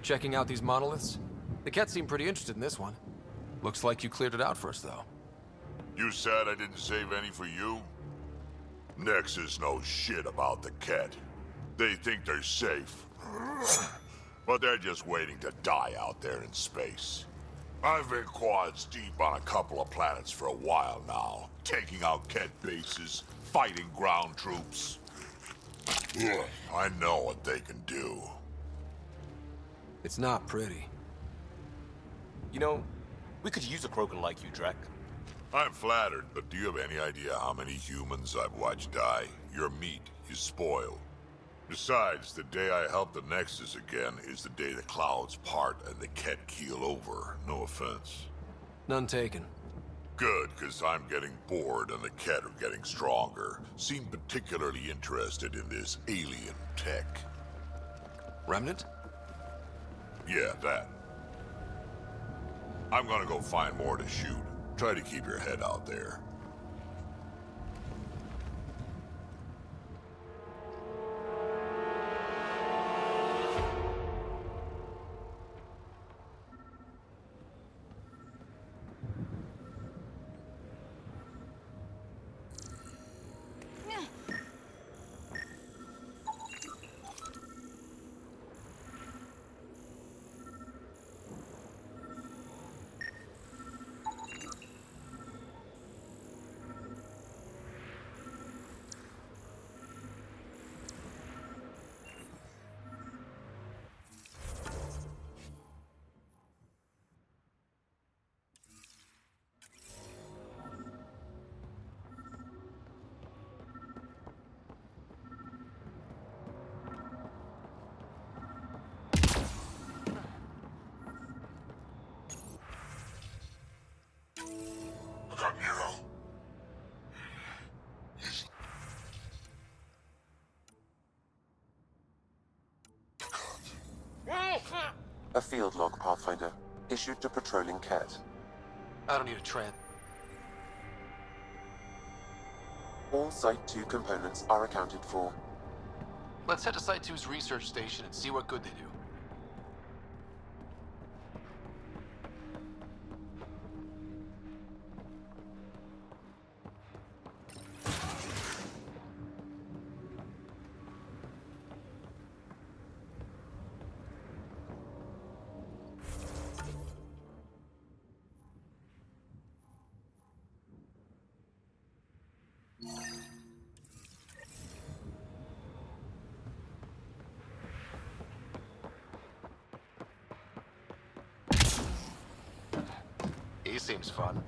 Checking out these monoliths? The Ket seem pretty interested in this one. Looks like you cleared it out for us, though. You said I didn't save any for you? Nexus knows shit about the Ket. They think they're safe. But they're just waiting to die out there in space. I've been quads deep on a couple of planets for a while now, taking out Ket bases, fighting ground troops. I know what they can do. It's not pretty. You know, we could use a Krogan like you, Drac. I'm flattered, but do you have any idea how many humans I've watched die? Your meat is spoiled. Besides, the day I help the Nexus again is the day the clouds part and the Ket keel over. No offense. None taken. Good, because I'm getting bored and the Ket are getting stronger. Seem particularly interested in this alien tech. Remnant? Yeah, that. I'm gonna go find more to shoot. Try to keep your head out there. got Nero. A field log, Pathfinder, issued to patrolling Ket. I don't need a tran. All Site 2 components are accounted for. Let's head to Site 2's research station and see what good they do. He seems fun.